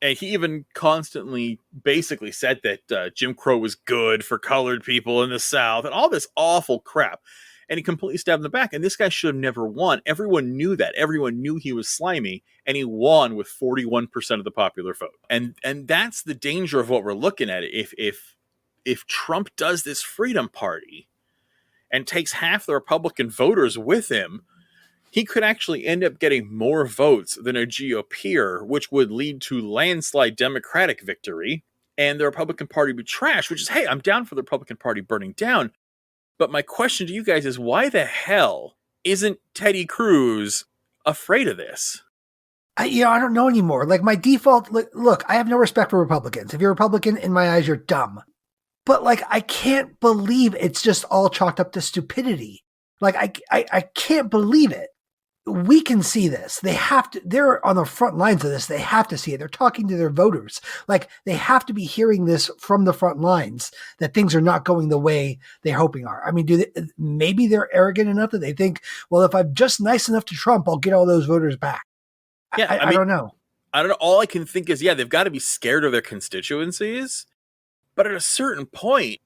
And he even constantly basically said that Jim Crow was good for colored people in the South and all this awful crap. And he completely stabbed in the back. And this guy should have never won. Everyone knew that. Everyone knew he was slimy. And he won with 41% of the popular vote. And that's the danger of what we're looking at. If Trump does this Freedom Party and takes half the Republican voters with him, he could actually end up getting more votes than a GOPer, which would lead to landslide Democratic victory. And the Republican Party would be trash, which is, hey, I'm down for the Republican Party burning down. But my question to you guys is, why the hell isn't Teddy Cruz afraid of this? I don't know anymore. Like, my default, look, I have no respect for Republicans. If you're a Republican, in my eyes, you're dumb. But, like, I can't believe it's just all chalked up to stupidity. Like, I can't believe it. We can see this. They're on the front lines of this. They have to see it. They're talking to their voters. Like, they have to be hearing this from the front lines that things are not going the way they're hoping are. I mean, maybe they're arrogant enough that they think, well, if I'm just nice enough to Trump, I'll get all those voters back. Yeah, I don't know. I don't know. All I can think is, they've got to be scared of their constituencies. But at a certain point,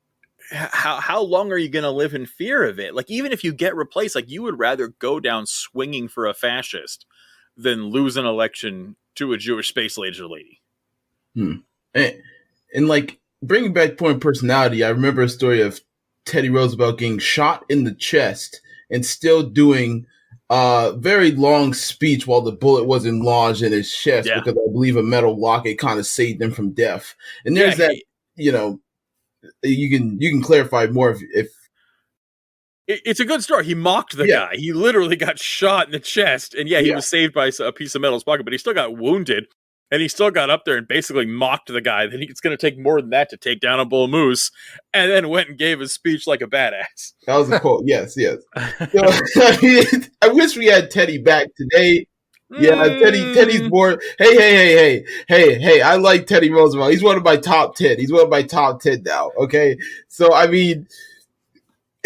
how long are you going to live in fear of it? Like, even if you get replaced, like, you would rather go down swinging for a fascist than lose an election to a Jewish space laser lady. And like, bringing back point personality, I remember a story of Teddy Roosevelt getting shot in the chest and still doing a very long speech while the bullet wasn't lodged in his chest, because I believe a metal locket kind of saved him from death. And there's that, you can clarify more if it's a good story. He mocked the guy. He literally got shot in the chest, and he was saved by a piece of metal in his pocket, but he still got wounded, and he still got up there and basically mocked the guy. Then it's going to take more than that to take down a bull moose, and then went and gave his speech like a badass. That was a quote. Yes. I wish we had Teddy back today. Yeah, Teddy's more. Hey! I like Teddy Roosevelt. He's one of my top 10. He's one of my top 10 now. Okay, so I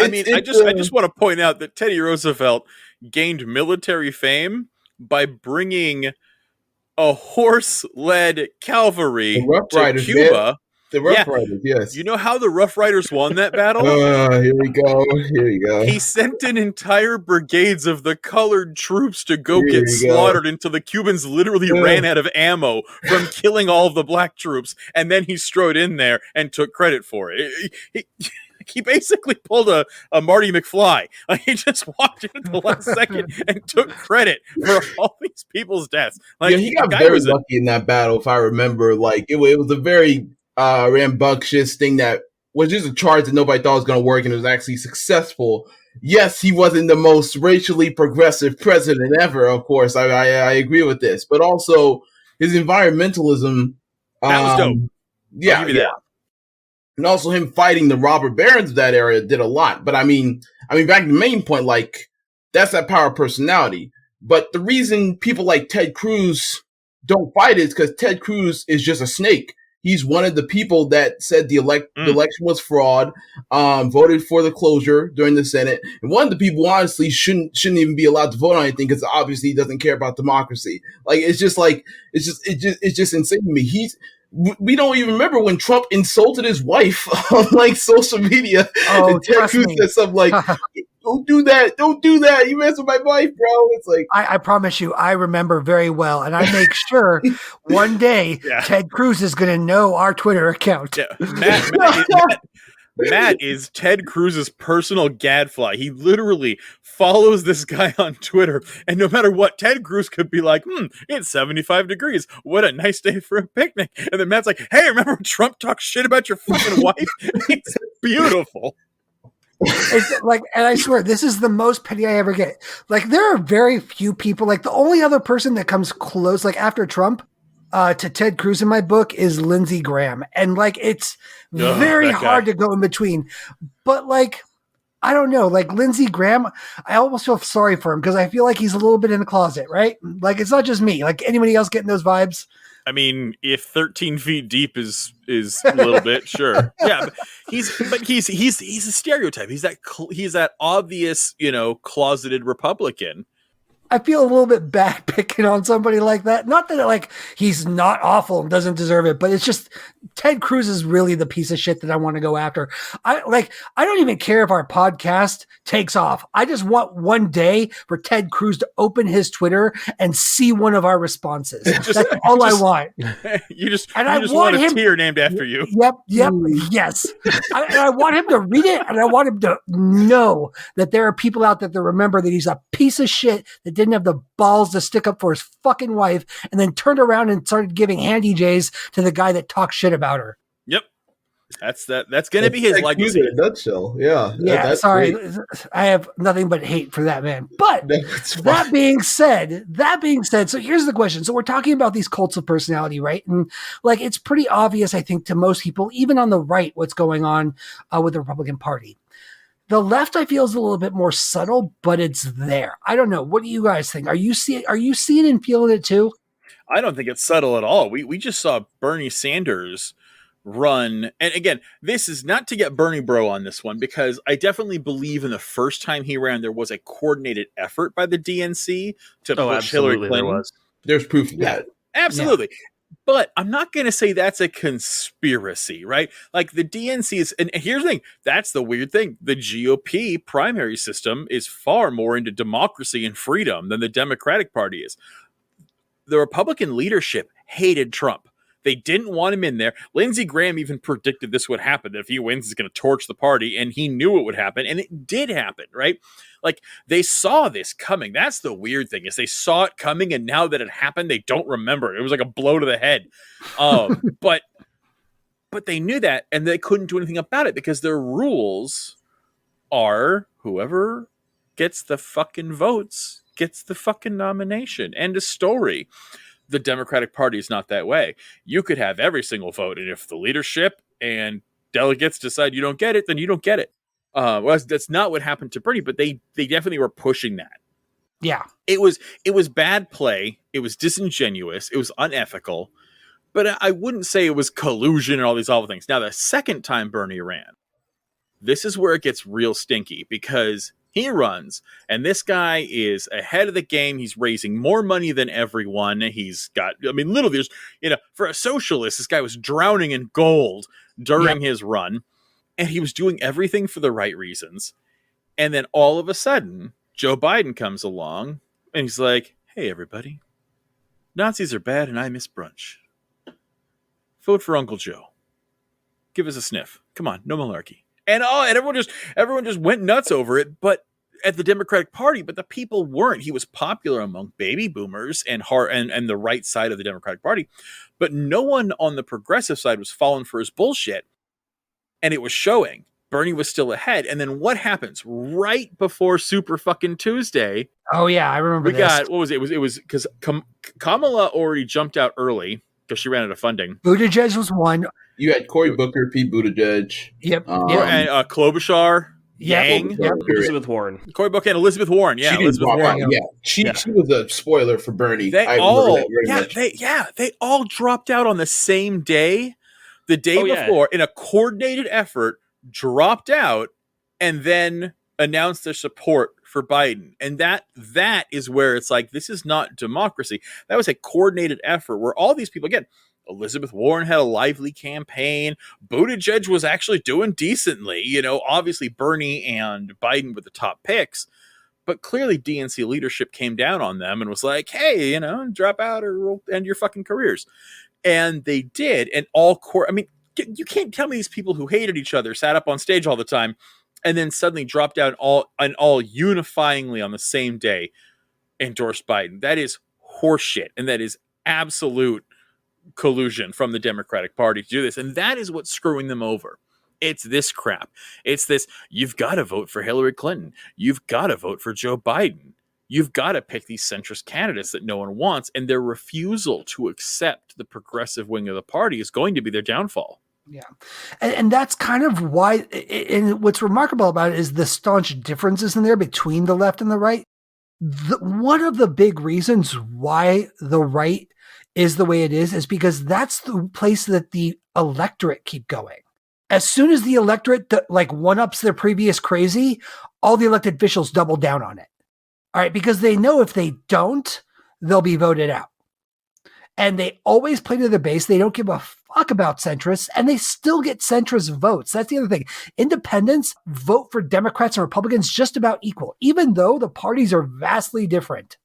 just want to point out that Teddy Roosevelt gained military fame by bringing a horse-led cavalry to Cuba. Man. The Rough Riders, yes. You know how the Rough Riders won that battle? Here we go. He sent in entire brigades of the colored troops to go get slaughtered until the Cubans literally ran out of ammo from killing all of the black troops, and then he strode in there and took credit for it. He basically pulled a Marty McFly. Like, he just walked in at the last second and took credit for all these people's deaths. Like, he got very lucky in that battle, if I remember. Like, it was a very rambunctious thing that was just a charge that nobody thought was going to work, and it was actually successful. Yes, he wasn't the most racially progressive president ever, of course. I agree with this, but also his environmentalism. That was dope. Yeah. And also him fighting the robber barons of that area did a lot. But I mean, back to the main point, like, that's that power of personality. But the reason people like Ted Cruz don't fight is because Ted Cruz is just a snake. He's one of the people that said the election was fraud, voted for the closure during the Senate, and one of the people honestly shouldn't even be allowed to vote on anything because obviously he doesn't care about democracy. Like, it's just insane to me. We don't even remember when Trump insulted his wife on like social media. Oh, and Ted Cruz said something like, Don't do that. You mess with my wife, bro. It's like, I promise you, I remember very well. And I make sure one day Ted Cruz is going to know our Twitter account. Yeah. Matt is Ted Cruz's personal gadfly. He literally follows this guy on Twitter, and no matter what, Ted Cruz could be like, it's 75 degrees. What a nice day for a picnic. And then Matt's like, hey, remember when Trump talked shit about your fucking wife? It's beautiful. It's like, and I swear, this is the most petty I ever get. Like, there are very few people, like the only other person that comes close, like after Trump, to Ted Cruz in my book is Lindsey Graham. And like, it's very hard to go in between. But like, I don't know, like Lindsey Graham, I almost feel sorry for him because I feel like he's a little bit in the closet, right? Like, it's not just me. Like, anybody else getting those vibes? I mean, if 13 feet deep is a little bit, sure, yeah. But he's a stereotype. He's that obvious, closeted Republican. I feel a little bit bad picking on somebody like that. Not that like he's not awful and doesn't deserve it, but it's just Ted Cruz is really the piece of shit that I want to go after. I don't even care if our podcast takes off. I just want one day for Ted Cruz to open his Twitter and see one of our responses. That's all I want. You just want a tier named after you. Yep, yes. I want him to read it, and I want him to know that there are people out there that remember that he's a piece of shit that didn't have the balls to stick up for his fucking wife and then turned around and started giving handy J's to the guy that talked shit about her. Yep. That's going to be his legacy. In a nutshell. Yeah. That's sorry. Great. I have nothing but hate for that man. But that being said, so here's the question. So we're talking about these cults of personality, right? And like, it's pretty obvious, I think, to most people, even on the right, what's going on with the Republican Party. The left, I feel, is a little bit more subtle, but it's there. I don't know. What do you guys think? Are you seeing and feeling it too? I don't think it's subtle at all. We just saw Bernie Sanders run. And again, this is not to get Bernie Bro on this one, because I definitely believe in the first time he ran, there was a coordinated effort by the DNC to push Hillary Clinton. There's proof of that. Absolutely. Yeah. But I'm not going to say that's a conspiracy, right? Like the DNC is, and here's the thing, that's the weird thing. The GOP primary system is far more into democracy and freedom than the Democratic Party is. The Republican leadership hated Trump. They didn't want him in there. Lindsey Graham even predicted this would happen, that if he wins, he's going to torch the party, and he knew it would happen, and it did happen, right? Like, they saw this coming. That's the weird thing, is they saw it coming, and now that it happened, they don't remember it. It was like a blow to the head. But they knew that, and they couldn't do anything about it, because their rules are whoever gets the fucking votes gets the fucking nomination. End of story. The Democratic Party is not that way. You could have every single vote, and if the leadership and delegates decide you don't get it, then you don't get it. Well, that's not what happened to Bernie, but they definitely were pushing that. Yeah. It was bad play. It was disingenuous. It was unethical. But I wouldn't say it was collusion and all these awful things. Now, the second time Bernie ran, this is where it gets real stinky, because he runs, and this guy is ahead of the game. He's raising more money than everyone. He's got, literally, there's, for a socialist, this guy was drowning in gold during his run, and he was doing everything for the right reasons. And then all of a sudden, Joe Biden comes along, and he's like, hey, everybody, Nazis are bad, and I miss brunch. Vote for Uncle Joe. Give us a sniff. Come on, no malarkey. And everyone just went nuts over it, but at the Democratic Party, but the people weren't. He was popular among baby boomers and the right side of the Democratic Party, but no one on the progressive side was falling for his bullshit. And it was showing. Bernie was still ahead. And then what happens right before Super fucking Tuesday? Oh yeah, I remember what was it? It was because Kamala already jumped out early because she ran out of funding. Buttigieg was one. You had Cory Booker, Pete Buttigieg. Yep. And Klobuchar, Yang. Elizabeth Warren. Cory Booker and Elizabeth Warren. Yeah, Elizabeth Warren. She was a spoiler for Bernie. They all dropped out on the same day. The day before, in a coordinated effort, dropped out and then announced their support for Biden. And that is where it's like, this is not democracy. That was a coordinated effort where all these people, again, Elizabeth Warren had a lively campaign. Buttigieg was actually doing decently. Obviously Bernie and Biden were the top picks, but clearly DNC leadership came down on them and was like, hey, drop out or we'll end your fucking careers. And they did. And you can't tell me these people who hated each other sat up on stage all the time and then suddenly dropped out all unifyingly on the same day endorsed Biden. That is horseshit, and that is absolute collusion from the Democratic Party to do this, and that is what's screwing them over. It's this crap. It's this, you've got to vote for Hillary Clinton. You've got to vote for Joe Biden. You've got to pick these centrist candidates that no one wants, and their refusal to accept the progressive wing of the party is going to be their downfall. Yeah. And that's kind of why, and what's remarkable about it is the staunch differences in there between the left and the right. One of the big reasons why the right is the way it is because that's the place that the electorate keep going. As soon as the electorate like one-ups their previous crazy, all the elected officials double down on it. All right, because they know if they don't, they'll be voted out. And they always play to their base. They don't give a fuck about centrists, and they still get centrist votes. That's the other thing. Independents vote for Democrats and Republicans just about equal, even though the parties are vastly different,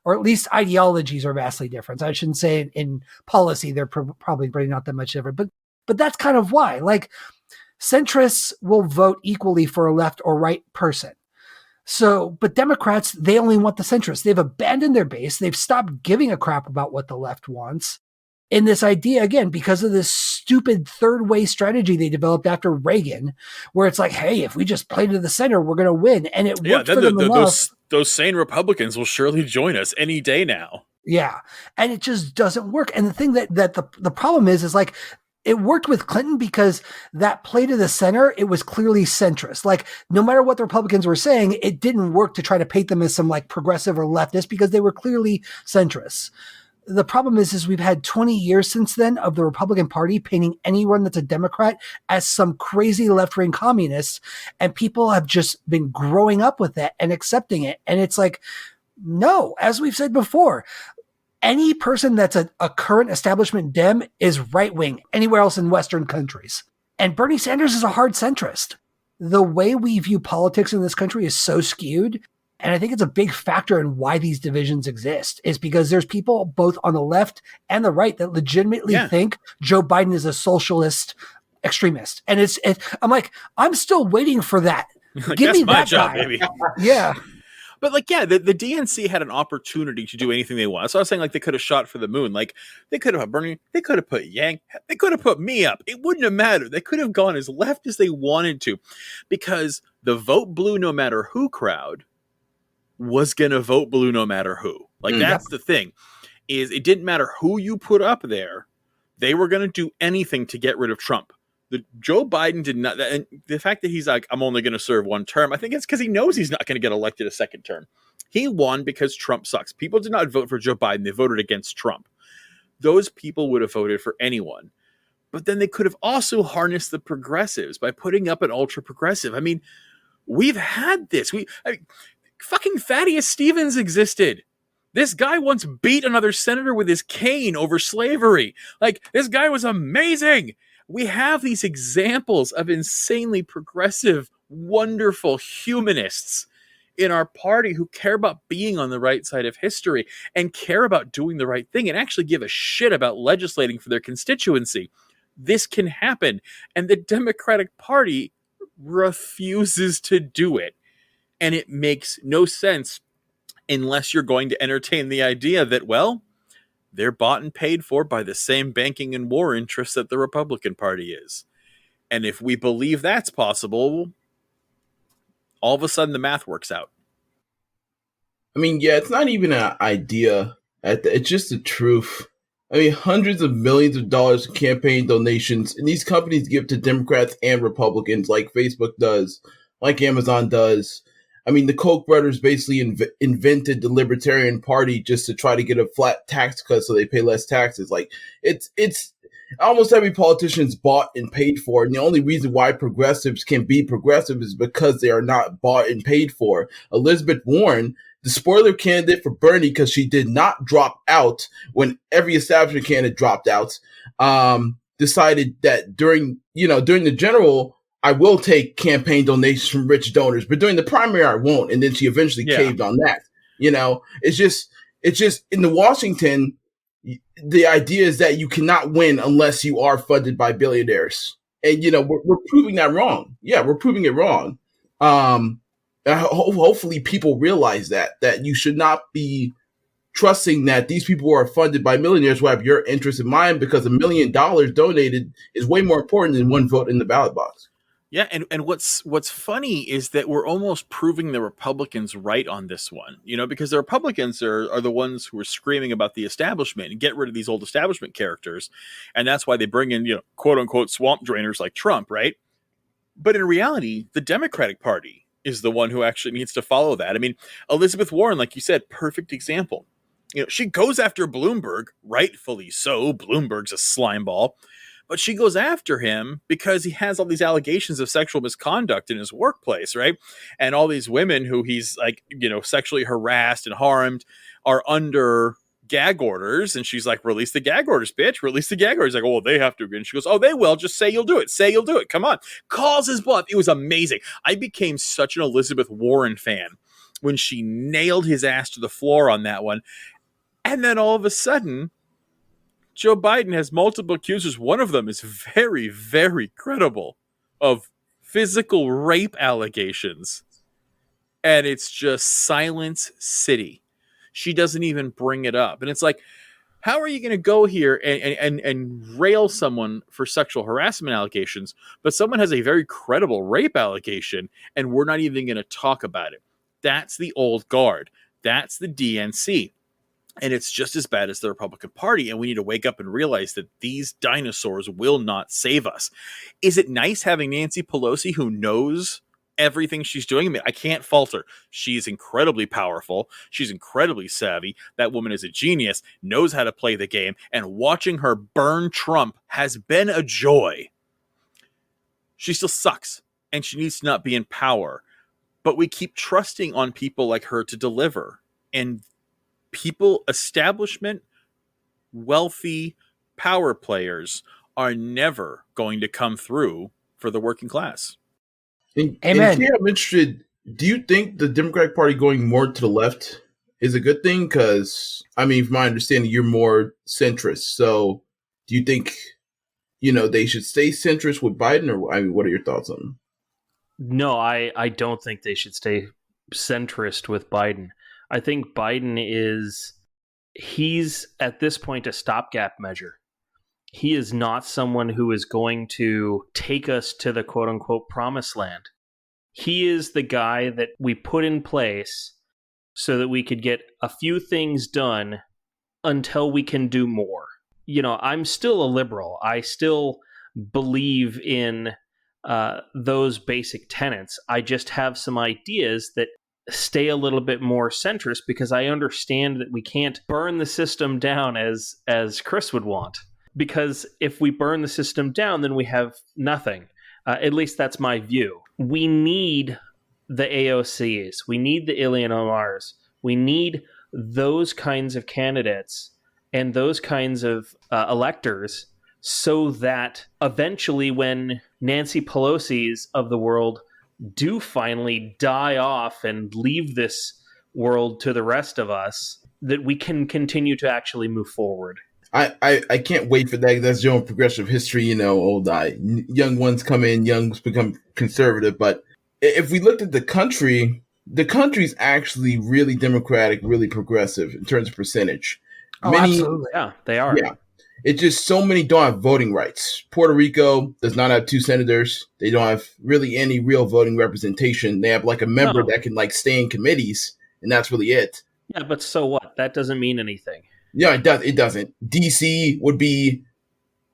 or at least ideologies are vastly different. I shouldn't say in policy they're probably not that much different, but that's kind of why. Like, centrists will vote equally for a left or right person. So, but Democrats, they only want the centrists. They've abandoned their base. They've stopped giving a crap about what the left wants. In this idea, again, because of this stupid third way strategy they developed after Reagan, where it's like, hey, if we just play to the center, we're going to win. And it worked for them enough. Those sane Republicans will surely join us any day now. Yeah. And it just doesn't work. And the thing that the problem is like, it worked with Clinton because that play to the center, it was clearly centrist. Like, no matter what the Republicans were saying, it didn't work to try to paint them as some like progressive or leftist because they were clearly centrists. The problem is we've had 20 years since then of the Republican Party painting anyone that's a Democrat as some crazy left-wing communists, and people have just been growing up with that and accepting it. And it's like, no, as we've said before, any person that's a current establishment Dem is right-wing anywhere else in Western countries. And Bernie Sanders is a hard centrist. The way we view politics in this country is so skewed. And I think it's a big factor in why these divisions exist, is because there's people both on the left and the right that legitimately think Joe Biden is a socialist extremist. And I'm like, I'm still waiting for that. Give me that job, guy. Baby. Yeah. But like, yeah, the DNC had an opportunity to do anything they want. So I was saying, like, they could have shot for the moon. Like, they could have Bernie, they could have put Yang, they could have put me up. It wouldn't have mattered. They could have gone as left as they wanted to, because the vote blue no matter who crowd was going to vote blue no matter who. Like, that's the thing, is it didn't matter who you put up there. They were going to do anything to get rid of Trump. Joe Biden did not, and the fact that he's like, I'm only going to serve one term, I think it's because he knows he's not going to get elected a second term. He won because Trump sucks. People did not vote for Joe Biden. They voted against Trump. Those people would have voted for anyone. But then they could have also harnessed the progressives by putting up an ultra progressive. I mean, we've had this. Fucking Thaddeus Stevens existed. This guy once beat another senator with his cane over slavery. Like, this guy was amazing. We have these examples of insanely progressive, wonderful humanists in our party who care about being on the right side of history and care about doing the right thing and actually give a shit about legislating for their constituency. This can happen. And the Democratic Party refuses to do it. And it makes no sense unless you're going to entertain the idea that, well, they're bought and paid for by the same banking and war interests that the Republican Party is. And if we believe that's possible, all of a sudden the math works out. I mean, yeah, it's not even an idea. It's just the truth. I mean, hundreds of millions of dollars in campaign donations, and these companies give to Democrats and Republicans, like Facebook does, like Amazon does. I mean, the Koch brothers basically invented the Libertarian Party just to try to get a flat tax cut so they pay less taxes. Like, it's almost every politician is bought and paid for. And the only reason why progressives can be progressive is because they are not bought and paid for. Elizabeth Warren, the spoiler candidate for Bernie, because she did not drop out when every establishment candidate dropped out, decided that during the general, I will take campaign donations from rich donors, but during the primary, I won't. And then she eventually caved on that. It's just in the Washington, the idea is that you cannot win unless you are funded by billionaires. And, we're proving that wrong. Yeah, we're proving it wrong. Hopefully people realize that you should not be trusting that these people who are funded by millionaires will have your interest in mind, because $1 million donated is way more important than one vote in the ballot box. Yeah, and what's funny is that we're almost proving the Republicans right on this one, because the Republicans are the ones who are screaming about the establishment and get rid of these old establishment characters, and that's why they bring in, quote unquote swamp drainers like Trump, right? But in reality, the Democratic Party is the one who actually needs to follow that. I mean, Elizabeth Warren, like you said, perfect example. She goes after Bloomberg, rightfully so. Bloomberg's a slimeball. But she goes after him because he has all these allegations of sexual misconduct in his workplace, right? And all these women who he's sexually harassed and harmed are under gag orders. And she's like, release the gag orders, bitch. Release the gag orders. He's like, oh, well, they have to. And she goes, oh, they will. Just say you'll do it. Say you'll do it. Come on. Calls his bluff. It was amazing. I became such an Elizabeth Warren fan when she nailed his ass to the floor on that one. And then all of a sudden, Joe Biden has multiple accusers. One of them is very, very credible of physical rape allegations. And it's just silence city. She doesn't even bring it up. And it's like, how are you going to go here and rail someone for sexual harassment allegations, but someone has a very credible rape allegation and we're not even going to talk about it? That's the old guard. That's the DNC. And it's just as bad as the Republican Party. And we need to wake up and realize that these dinosaurs will not save us. Is it nice having Nancy Pelosi, who knows everything she's doing? I mean, I can't fault her. She's incredibly powerful. She's incredibly savvy. That woman is a genius, knows how to play the game. And watching her burn Trump has been a joy. She still sucks. And she needs to not be in power. But we keep trusting on people like her to deliver. And people, establishment, wealthy power players are never going to come through for the working class. Amen. And I'm interested, do you think the Democratic Party going more to the left is a good thing? Because, I mean, from my understanding, you're more centrist. So do you think, they should stay centrist with Biden? Or, I mean, what are your thoughts on them? No, I don't think they should stay centrist with Biden. I think Biden he's at this point a stopgap measure. He is not someone who is going to take us to the quote unquote promised land. He is the guy that we put in place so that we could get a few things done until we can do more. I'm still a liberal. I still believe in those basic tenets. I just have some ideas that stay a little bit more centrist because I understand that we can't burn the system down as Chris would want. Because if we burn the system down, then we have nothing. At least that's my view. We need the AOCs. We need the Ilhan Omars. We need those kinds of candidates and those kinds of electors so that eventually when Nancy Pelosi's of the world do finally die off and leave this world to the rest of us, that we can continue to actually move forward. I can't wait for that. That's general progressive history, young ones come in, youngs become conservative. But if we looked at the country's actually really democratic, really progressive in terms of percentage. Oh, absolutely. Yeah, they are. Yeah. It's just so many don't have voting rights. Puerto Rico does not have 2 senators. They don't have really any real voting representation. They have like a member that can like stay in committees, and that's really it. Yeah, but so what? That doesn't mean anything. Yeah, it does. It doesn't. DC would be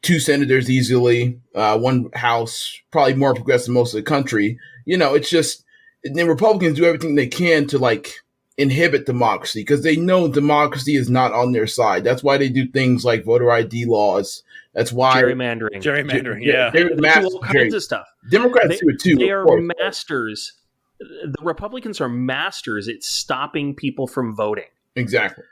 2 senators easily, 1 house, probably more progressive than most of the country. It's just the Republicans do everything they can to like inhibit democracy because they know democracy is not on their side. That's why they do things like voter ID laws. That's why gerrymandering. Yeah, they do all kinds of stuff. Democrats do it too. They are masters. The Republicans are masters at stopping people from voting. Exactly.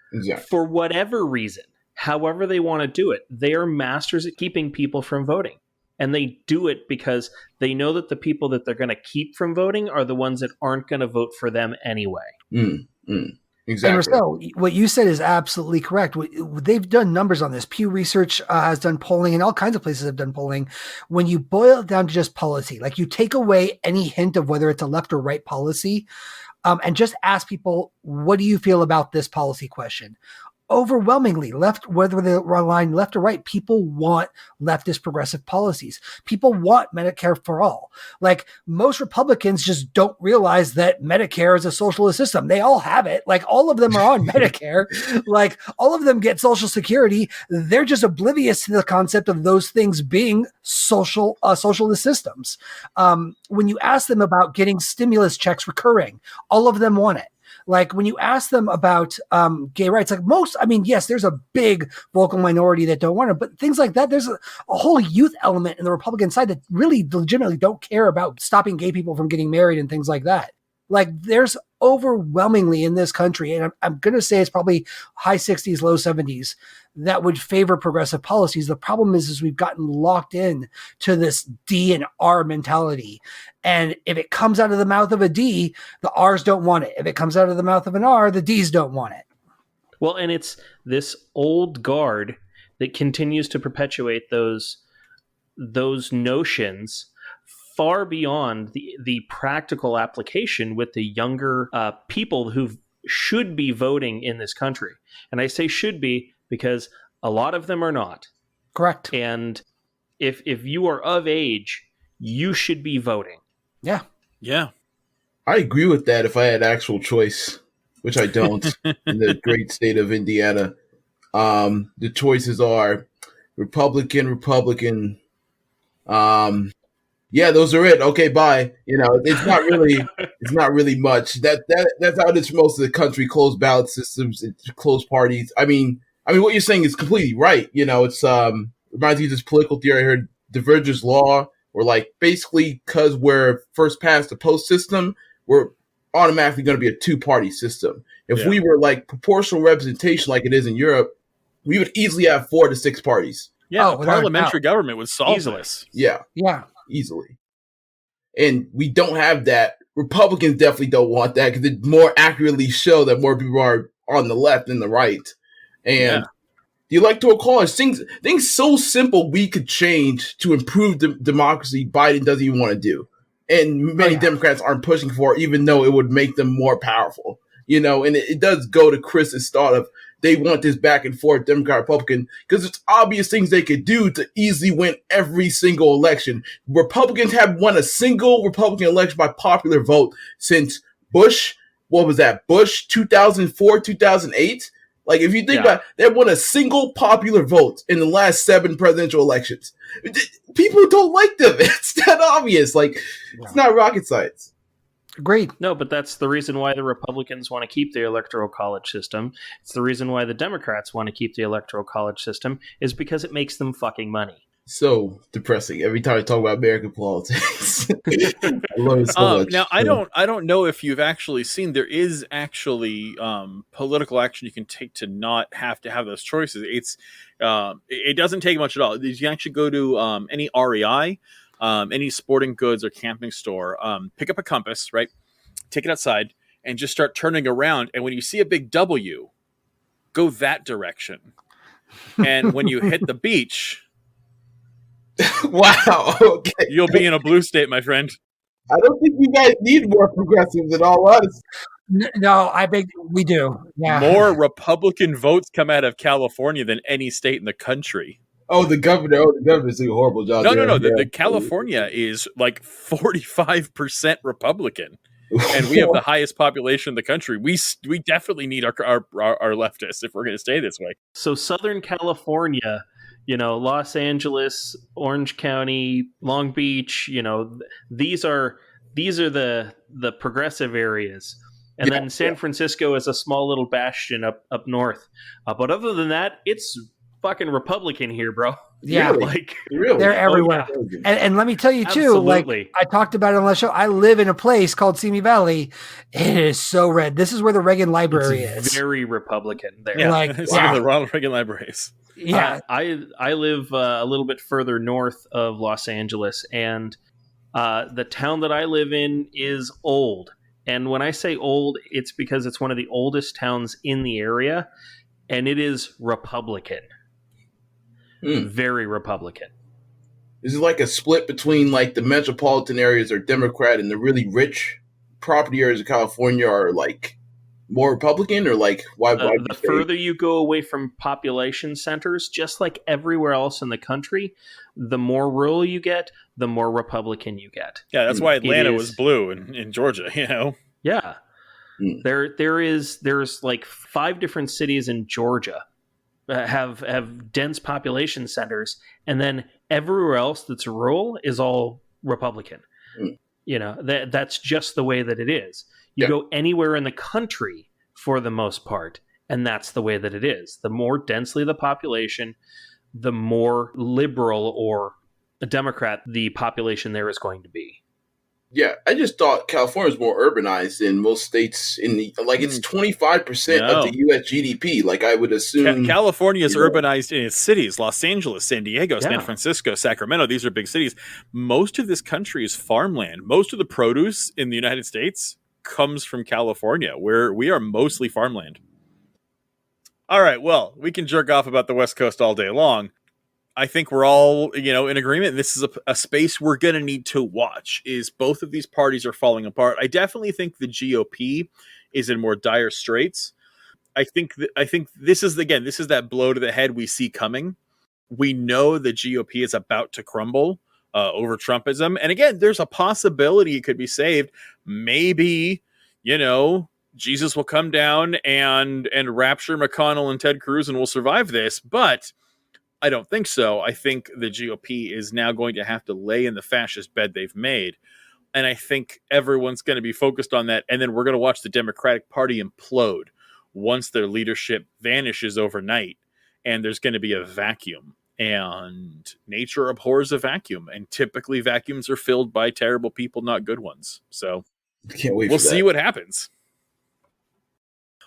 For whatever reason, however they want to do it, they are masters at keeping people from voting. And they do it because they know that the people that they're going to keep from voting are the ones that aren't going to vote for them anyway. Exactly. And Russell, what you said is absolutely correct. They've done numbers on this. Pew Research has done polling, and all kinds of places have done polling. When you boil it down to just policy, like you take away any hint of whether it's a left or right policy, and just ask people, what do you feel about this policy question? Overwhelmingly left, whether they're aligned left or right, people want leftist progressive policies. People want Medicare for all. Like most Republicans just don't realize that Medicare is a socialist system. They all have it. Like all of them are on Medicare. Like all of them get Social Security. They're just oblivious to the concept of those things being socialist systems. When you ask them about getting stimulus checks recurring, all of them want it. Like when you ask them about gay rights, like yes, there's a big vocal minority that don't want it, but things like that, there's a whole youth element in the Republican side that really legitimately don't care about stopping gay people from getting married and things like that. Like there's overwhelmingly in this country, and I'm going to say it's probably high 60s, low 70s, that would favor progressive policies. The problem is we've gotten locked in to this D and R mentality. And if it comes out of the mouth of a D, the R's don't want it. If it comes out of the mouth of an R, the D's don't want it. Well, and it's this old guard that continues to perpetuate those notions far beyond the practical application with the younger people who should be voting in this country. And I say should be because a lot of them are not. Correct. And if you are of age, you should be voting. Yeah. Yeah. I agree with that if I had actual choice, which I don't in the great state of Indiana. The choices are Republican. Yeah, those are it. Okay, bye. It's not really much. That's how it is for most of the country. Closed ballot systems, closed parties. I mean, what you're saying is completely right. It's reminds me of this political theory I heard, Diverger's law, where like basically because we're first past the post system, we're automatically going to be a two-party system. If we were like proportional representation like it is in Europe, we would easily have 4 to 6 parties. Yeah, parliamentary government would solve this. Yeah. Easily. And we don't have that. Republicans definitely don't want that because it more accurately show that more people are on the left than the right. And the Electoral College, things so simple we could change to improve democracy Biden doesn't even want to do. And many Democrats aren't pushing for it, even though it would make them more powerful. And it does go to Chris's thought of they want this back and forth Democrat Republican because it's obvious things they could do to easily win every single election. Republicans have won a single Republican election by popular vote since Bush. What was that? Bush 2004, 2008. Like if you think about it, they won a single popular vote in the last 7 presidential elections. People don't like them. It's that obvious. Like it's not rocket science. Agreed. No, but that's the reason why the Republicans want to keep the Electoral College system. It's the reason why the Democrats want to keep the Electoral College system is because it makes them fucking money. So depressing every time I talk about American politics. I love it so much. Now, I don't know if you've actually seen, there is actually political action you can take to not have to have those choices. It doesn't take much at all. You can actually go to any REI, any sporting goods or camping store, pick up a compass, right? Take it outside and just start turning around. And when you see a big W, go that direction. And when you hit the beach, wow, okay, you'll be in a blue state, my friend. I don't think you guys need more progressives in all honesty. No, I beg we do. Yeah. More Republican votes come out of California than any state in the country. Oh, the governor's doing a horrible job. No. The California is like 45% Republican, and we have the highest population in the country. We definitely need our leftists if we're going to stay this way. So Southern California, Los Angeles, Orange County, Long Beach, these are the progressive areas. And then San Francisco is a small little bastion up north. But other than that, it's fucking Republican here, bro. Yeah, really? They're everywhere. Oh, yeah. And let me tell you too, Absolutely. like I talked about it on the show, I live in a place called Simi Valley. It is so red. This is where the Reagan Library is. Very Republican there. Yeah, the Ronald Reagan Libraries. Yeah, I live a little bit further north of Los Angeles, and the town that I live in is old. And when I say old, it's because it's one of the oldest towns in the area, and it is Republican. Very Republican. Is it like a split between like the metropolitan areas are Democrat and the really rich property areas of California are like more Republican, or like why the further you go away from population centers, just like everywhere else in the country, the more rural you get, the more Republican you get. Yeah, that's why Atlanta was blue in Georgia, you know. Yeah. There's like 5 different cities in Georgia have dense population centers, and then everywhere else that's rural is all Republican. You know, that's just the way that it is. You go anywhere in the country for the most part, and that's the way that it is. The more densely the population, the more liberal or a Democrat the population there is going to be. Yeah, I just thought California was more urbanized than most states in the, like, it's 25% of the U.S. GDP. Like, I would assume California is urbanized in its cities: Los Angeles, San Diego, San Francisco, Sacramento. These are big cities. Most of this country is farmland. Most of the produce in the United States comes from California, where we are mostly farmland. All right, well, we can jerk off about the West Coast all day long. I think we're all, in agreement. This is a space we're going to need to watch. Is both of these parties are falling apart. I definitely think the GOP is in more dire straits. I think this is that blow to the head we see coming. We know the GOP is about to crumble over Trumpism, and again, there's a possibility it could be saved. Maybe, Jesus will come down and rapture McConnell and Ted Cruz, and we'll survive this, but I don't think so. I think the GOP is now going to have to lay in the fascist bed they've made. And I think everyone's going to be focused on that. And then we're going to watch the Democratic Party implode once their leadership vanishes overnight. And there's going to be a vacuum. And nature abhors a vacuum. And typically vacuums are filled by terrible people, not good ones. So we'll see what happens.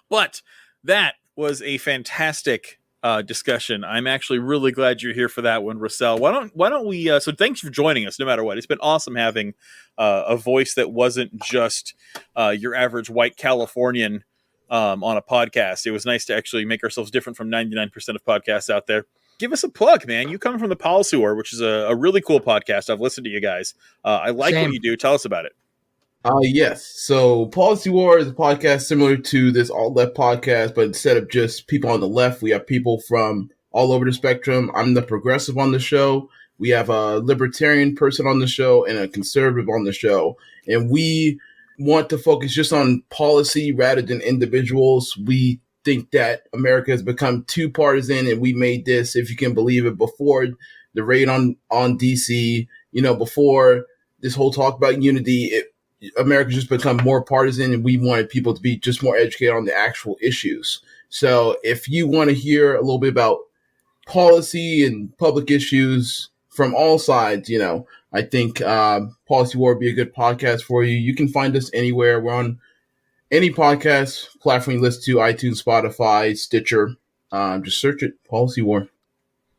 But that was a fantastic discussion. I'm actually really glad you're here for that one, Russel. Why don't we? So thanks for joining us. No matter what, it's been awesome having a voice that wasn't just your average white Californian on a podcast. It was nice to actually make ourselves different from 99% of podcasts out there. Give us a plug, man. You come from the Policy War, which is a really cool podcast. I've listened to you guys. I like what you do. Tell us about it. Yes. So Policy War is a podcast similar to this alt-left podcast, but instead of just people on the left, we have people from all over the spectrum. I'm the progressive on the show. We have a libertarian person on the show and a conservative on the show. And we want to focus just on policy rather than individuals. We think that America has become too partisan, and we made this, if you can believe it, before the raid on DC, before this whole talk about unity, America's just become more partisan, and we wanted people to be just more educated on the actual issues. So if you want to hear a little bit about policy and public issues from all sides, I think Policy War would be a good podcast for you. You can find us anywhere. We're on any podcast platform you listen to: iTunes, Spotify, Stitcher. Just search it, Policy War.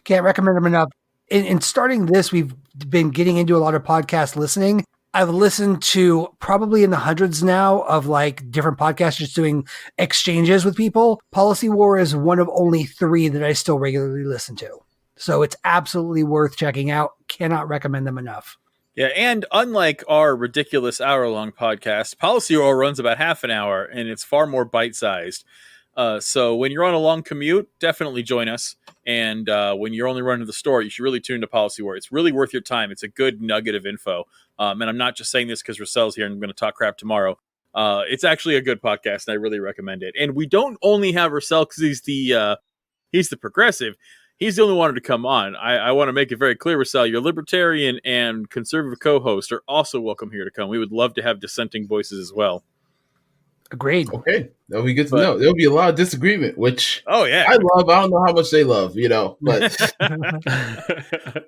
Can't recommend them enough. In starting this, we've been getting into a lot of podcast listening. I've listened to probably in the hundreds now of like different podcasts just doing exchanges with people. Policy War is one of only 3 that I still regularly listen to. So it's absolutely worth checking out. Cannot recommend them enough. Yeah, and unlike our ridiculous hour-long podcast, Policy War runs about half an hour, and it's far more bite-sized. So when you're on a long commute, definitely join us. And when you're only running to the store, you should really tune to Policy War. It's really worth your time. It's a good nugget of info. And I'm not just saying this because Russel's here and I'm going to talk crap tomorrow. It's actually a good podcast, and I really recommend it. And we don't only have Russel because he's the progressive. He's the only one to come on. I want to make it very clear, Russel, your libertarian and conservative co-host are also welcome here to come. We would love to have dissenting voices as well. Agreed. Okay, that'll be good to know. There'll be a lot of disagreement, which I love. I don't know how much they love, but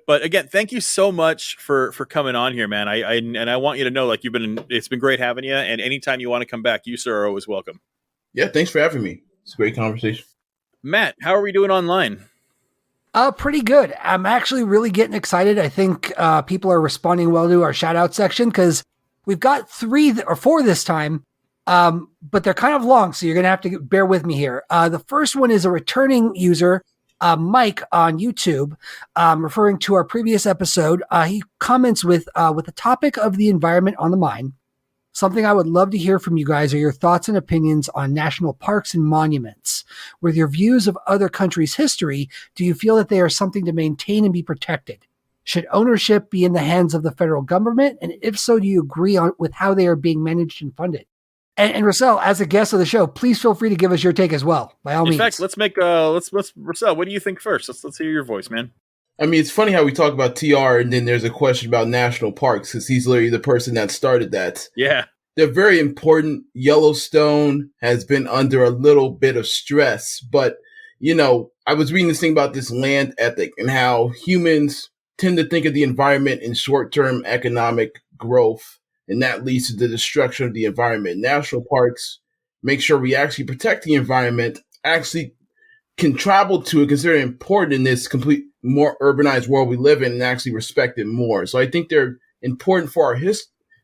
but again, thank you so much for coming on here, man. I want you to know, like, it's been great having you, and anytime you want to come back, you sir are always welcome. Yeah, thanks for having me. It's a great conversation. Matt, how are we doing online? Pretty good. I'm actually really getting excited. I think people are responding well to our shout out section because we've got 3 or 4 this time But they're kind of long, so you're going to have to bear with me here. The first one is a returning user, Mike on YouTube, referring to our previous episode. He comments with the topic of the environment on the mind. Something I would love to hear from you guys are your thoughts and opinions on national parks and monuments. With your views of other countries' history, do you feel that they are something to maintain and be protected? Should ownership be in the hands of the federal government? And if so, do you agree with how they are being managed and funded? And Russel, as a guest of the show, please feel free to give us your take as well. By all means. In fact, let's Russel, what do you think first? Let's hear your voice, man. I mean, it's funny how we talk about TR and then there's a question about national parks because he's literally the person that started that. Yeah. They're very important. Yellowstone has been under a little bit of stress, but, I was reading this thing about this land ethic and how humans tend to think of the environment in short-term economic growth, and that leads to the destruction of the environment. National parks make sure we actually protect the environment, actually can travel to it because they're important in this complete, more urbanized world we live in and actually respect it more. So I think they're important for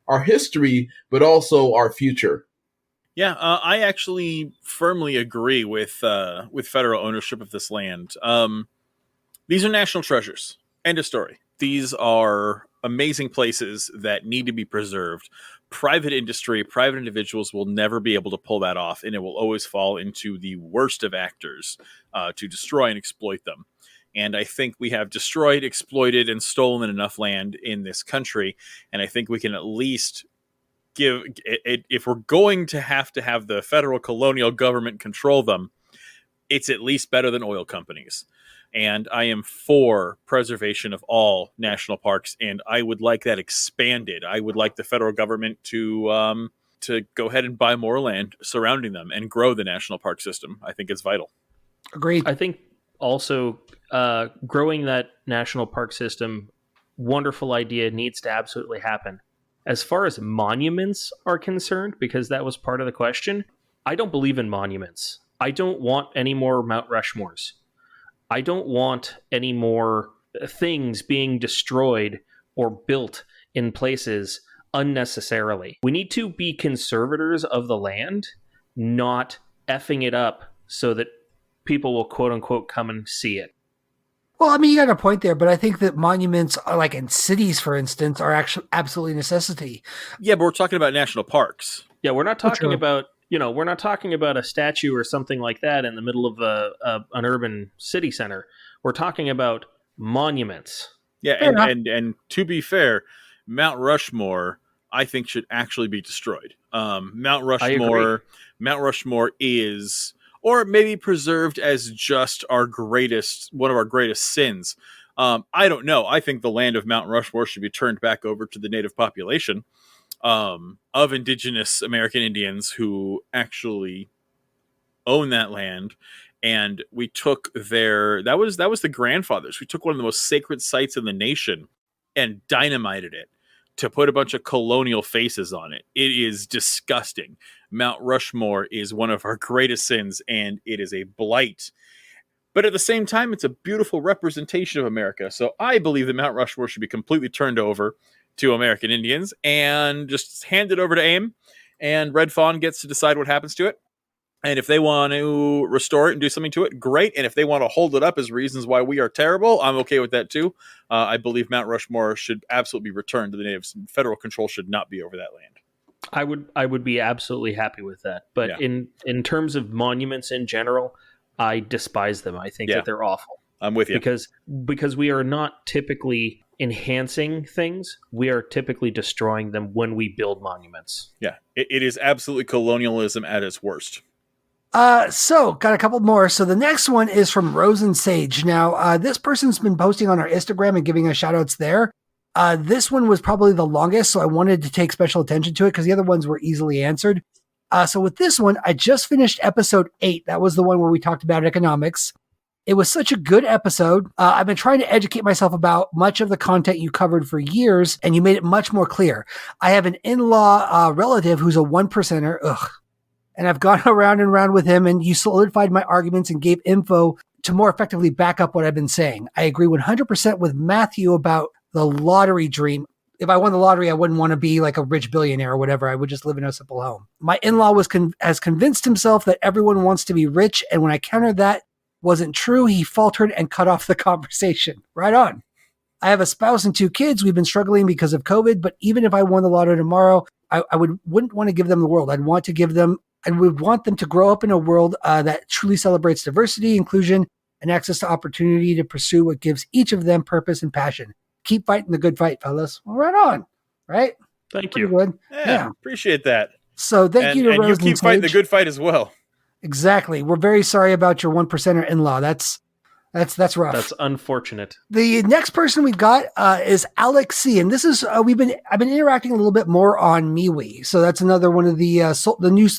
our history, but also our future. Yeah, I actually firmly agree with federal ownership of this land. These are national treasures. End of story. These are amazing places that need to be preserved. Private industry, private individuals will never be able to pull that off, and it will always fall into the worst of actors to destroy and exploit them. And I think we have destroyed, exploited, and stolen enough land in this country, and I think we can at least give it, if we're going to have the federal colonial government control them, it's at least better than oil companies. And I am for preservation of all national parks, and I would like that expanded. I would like the federal government to go ahead and buy more land surrounding them and grow the national park system. I think it's vital. Agreed. I think also growing that national park system, wonderful idea, needs to absolutely happen. As far as monuments are concerned, because that was part of the question, I don't believe in monuments. I don't want any more Mount Rushmores. I don't want any more things being destroyed or built in places unnecessarily. We need to be conservators of the land, not effing it up so that people will quote unquote come and see it. Well, I mean, you got a point there, but I think that monuments, are like in cities, for instance, are actually absolutely a necessity. Yeah, but we're talking about national parks. Yeah, we're not talking about, we're not talking about a statue or something like that in the middle of an urban city center. We're talking about monuments. Yeah, and to be fair, Mount Rushmore, I think, should actually be destroyed. Mount Rushmore is, or maybe preserved as just one of our greatest sins. I don't know. I think the land of Mount Rushmore should be turned back over to the native population of indigenous American Indians who actually own that land. And we took that was the grandfathers. We took one of the most sacred sites in the nation and dynamited it to put a bunch of colonial faces on it. It is disgusting. Mount Rushmore is one of our greatest sins, and it is a blight. But at the same time, it's a beautiful representation of America. So I believe that Mount Rushmore should be completely turned over to American Indians and just handed over to AIM, and Red Fawn gets to decide what happens to it. And if they want to restore it and do something to it, great. And if they want to hold it up as reasons why we are terrible, I'm okay with that too. I believe Mount Rushmore should absolutely be returned to the natives. Federal control should not be over that land. I would be absolutely happy with that. But in terms of monuments in general, I despise them. I think that they're awful. I'm with you. Because we are not typically enhancing things. We are typically destroying them when we build monuments. Yeah, it is absolutely colonialism at its worst. So got a couple more. So the next one is from Rose and Sage. Now, this person's been posting on our Instagram and giving us shout outs there. This one was probably the longest, so I wanted to take special attention to it because the other ones were easily answered. So with this one, I just finished episode 8. That was the one where we talked about economics. It was such a good episode. I've been trying to educate myself about much of the content you covered for years, and you made it much more clear. I have an in-law relative who's a 1%er. Ugh. And I've gone around and around with him, and you solidified my arguments and gave info to more effectively back up what I've been saying. I agree 100% with Matthew about the lottery dream. if I won the lottery, I wouldn't want to be like a rich billionaire or whatever. I would just live in a simple home. My in-law has convinced himself that everyone wants to be rich. And when I countered that wasn't true, he faltered and cut off the conversation. Right on. I have a spouse and 2 kids. We've been struggling because of COVID, but even if I won the lottery tomorrow, I wouldn't want to give them the world. I would want them to grow up in a world that truly celebrates diversity, inclusion, and access to opportunity to pursue what gives each of them purpose and passion. Keep fighting the good fight, fellas. Well, right on. Right? Thank Pretty you. Good. Yeah, appreciate that. So thank you to Rose. And you keep fighting the good fight as well. Exactly. We're very sorry about your 1%er in-law. That's rough. That's unfortunate. The next person we've got is Alex C, and this is I've been interacting a little bit more on MeWe. So that's another one of the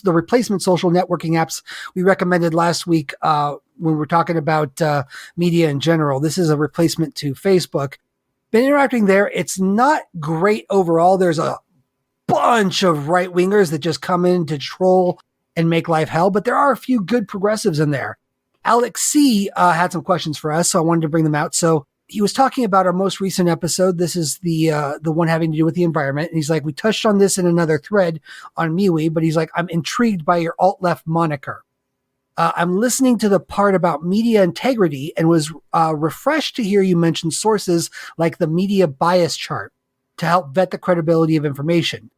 replacement social networking apps we recommended last week when we're talking about media in general. This is a replacement to Facebook. Been interacting there. It's not great overall. There's a bunch of right wingers that just come in to troll and make life hell, but there are a few good progressives in there. Alex C had some questions for us, so I wanted to bring them out. So he was talking about our most recent episode. This is the one having to do with the environment. And he's like, we touched on this in another thread on MeWe, but he's like, I'm intrigued by your alt-left moniker. I'm listening to the part about media integrity and was refreshed to hear you mention sources like the media bias chart to help vet the credibility of information.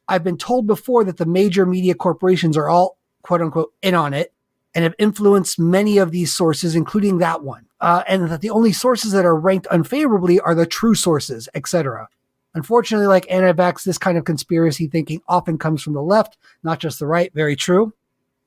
I've been told before that the major media corporations are all, quote unquote, in on it and have influenced many of these sources, including that one. And that the only sources that are ranked unfavorably are the true sources, etc. Unfortunately, like anti-vax, this kind of conspiracy thinking often comes from the left, not just the right. Very true.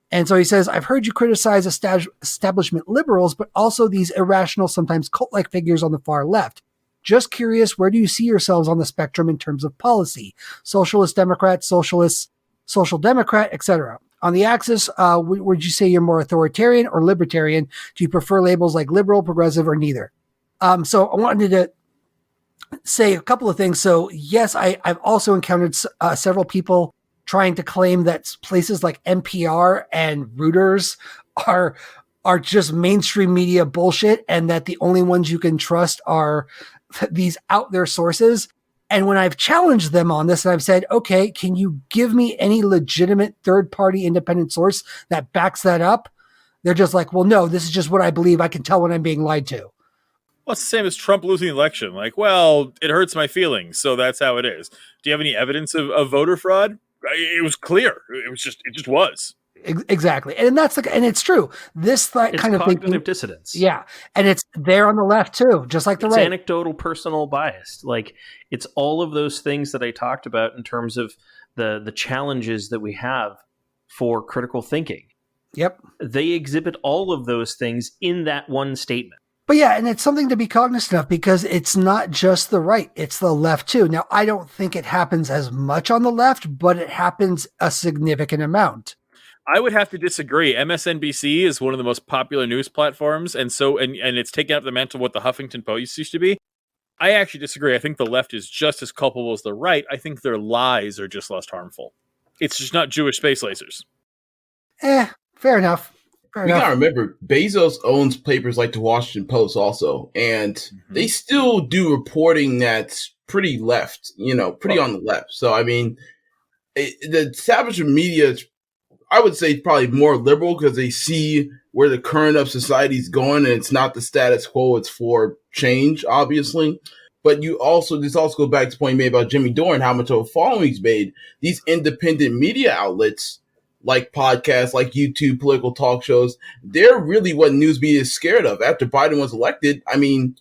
And so he says, I've heard you criticize establishment liberals, but also these irrational, sometimes cult-like figures on the far left. Just curious, where do you see yourselves on the spectrum in terms of policy? Socialist Democrat, socialist, social democrat, etc. On the axis, would you say you're more authoritarian or libertarian? Do you prefer labels like liberal, progressive, or neither? So I wanted to say a couple of things. So yes, I've also encountered several people trying to claim that places like NPR and Reuters are just mainstream media bullshit and that the only ones you can trust are these out there sources. And when I've challenged them on this and I've said, okay, can you give me any legitimate third-party independent source that backs that up? They're just like, well, no, this is just what I believe. I can tell when I'm being lied to. Well, it's the same as Trump losing the election. Like, well, it hurts my feelings, so that's how it is. Do you have any evidence of voter fraud? It was clear. It just was. Exactly. And and it's true. This kind of cognitive dissonance. Yeah. And it's there on the left too, just like the right. It's anecdotal, personal bias. Like it's all of those things that I talked about in terms of the challenges that we have for critical thinking. Yep. They exhibit all of those things in that one statement. But yeah, and it's something to be cognizant of because it's not just the right, it's the left too. Now, I don't think it happens as much on the left, but it happens a significant amount. I would have to disagree. MSNBC is one of the most popular news platforms, and it's taken up the mantle of what the Huffington Post used to be. I actually disagree. I think the left is just as culpable as the right. I think their lies are just less harmful. It's just not Jewish space lasers. Fair enough. You gotta remember, Bezos owns papers like the Washington Post also, and they still do reporting that's pretty left, pretty on the left. So, I mean, the establishment media, I would say probably more liberal because they see where the current of society is going, and it's not the status quo, it's for change, obviously. But this also goes back to the point you made about Jimmy Dore and how much of a following he's made. These independent media outlets, like podcasts, like YouTube, political talk shows, they're really what news media is scared of. After Biden was elected, I mean,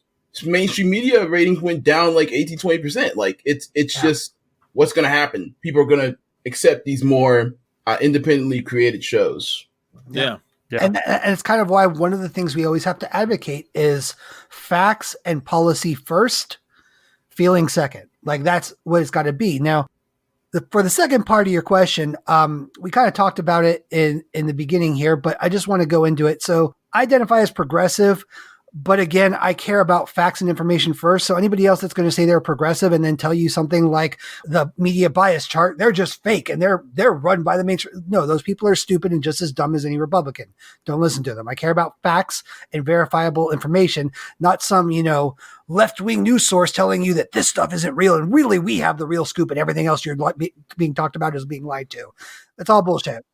mainstream media ratings went down like 18-20%. Like it's just what's going to happen. People are going to accept these more independently created shows. Yeah. And it's kind of why one of the things we always have to advocate is facts and policy first, feeling second. Like that's what it's got to be. Now, for the second part of your question, we kind of talked about it in the beginning here, but I just want to go into it. So I identify as progressive, But again, I care about facts and information first. So anybody else that's going to say they're progressive and then tell you something like the media bias chart, they're just fake and they're run by the mainstream. No, those people are stupid and just as dumb as any Republican. Don't listen to them. I care about facts and verifiable information, not some, left-wing news source telling you that this stuff isn't real and really we have the real scoop and everything else you're being talked about is being lied to. That's all bullshit.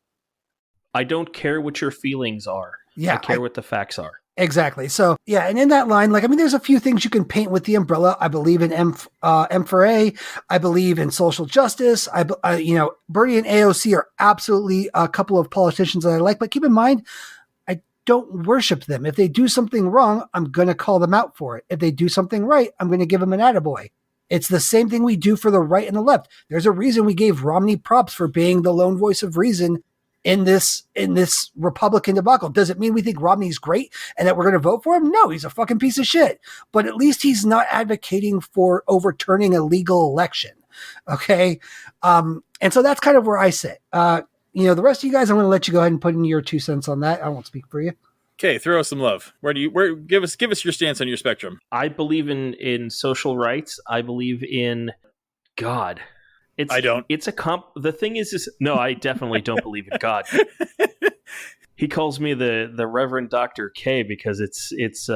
I don't care what your feelings are. Yeah, I care what the facts are. Exactly. So, yeah, and in that line, there's a few things you can paint with the umbrella. I believe in M for A. I believe in social justice. Bernie and AOC are absolutely a couple of politicians that I like, but keep in mind, I don't worship them. If they do something wrong, I'm going to call them out for it. If they do something right, I'm going to give them an attaboy. It's the same thing we do for the right and the left. There's a reason we gave Romney props for being the lone voice of reason in this Republican debacle. Does it mean we think Romney's great and that we're going to vote for him? No, he's a fucking piece of shit. But at least he's not advocating for overturning a legal election. Okay. And so that's kind of where I sit. The rest of you guys, I'm going to let you go ahead and put in your 2 cents on that. I won't speak for you. Okay, throw us some love. Give us your stance on your spectrum. I believe in social rights. I believe in God. I don't. It's the thing is no, I definitely don't believe in God. He calls me the Reverend Dr. K because it's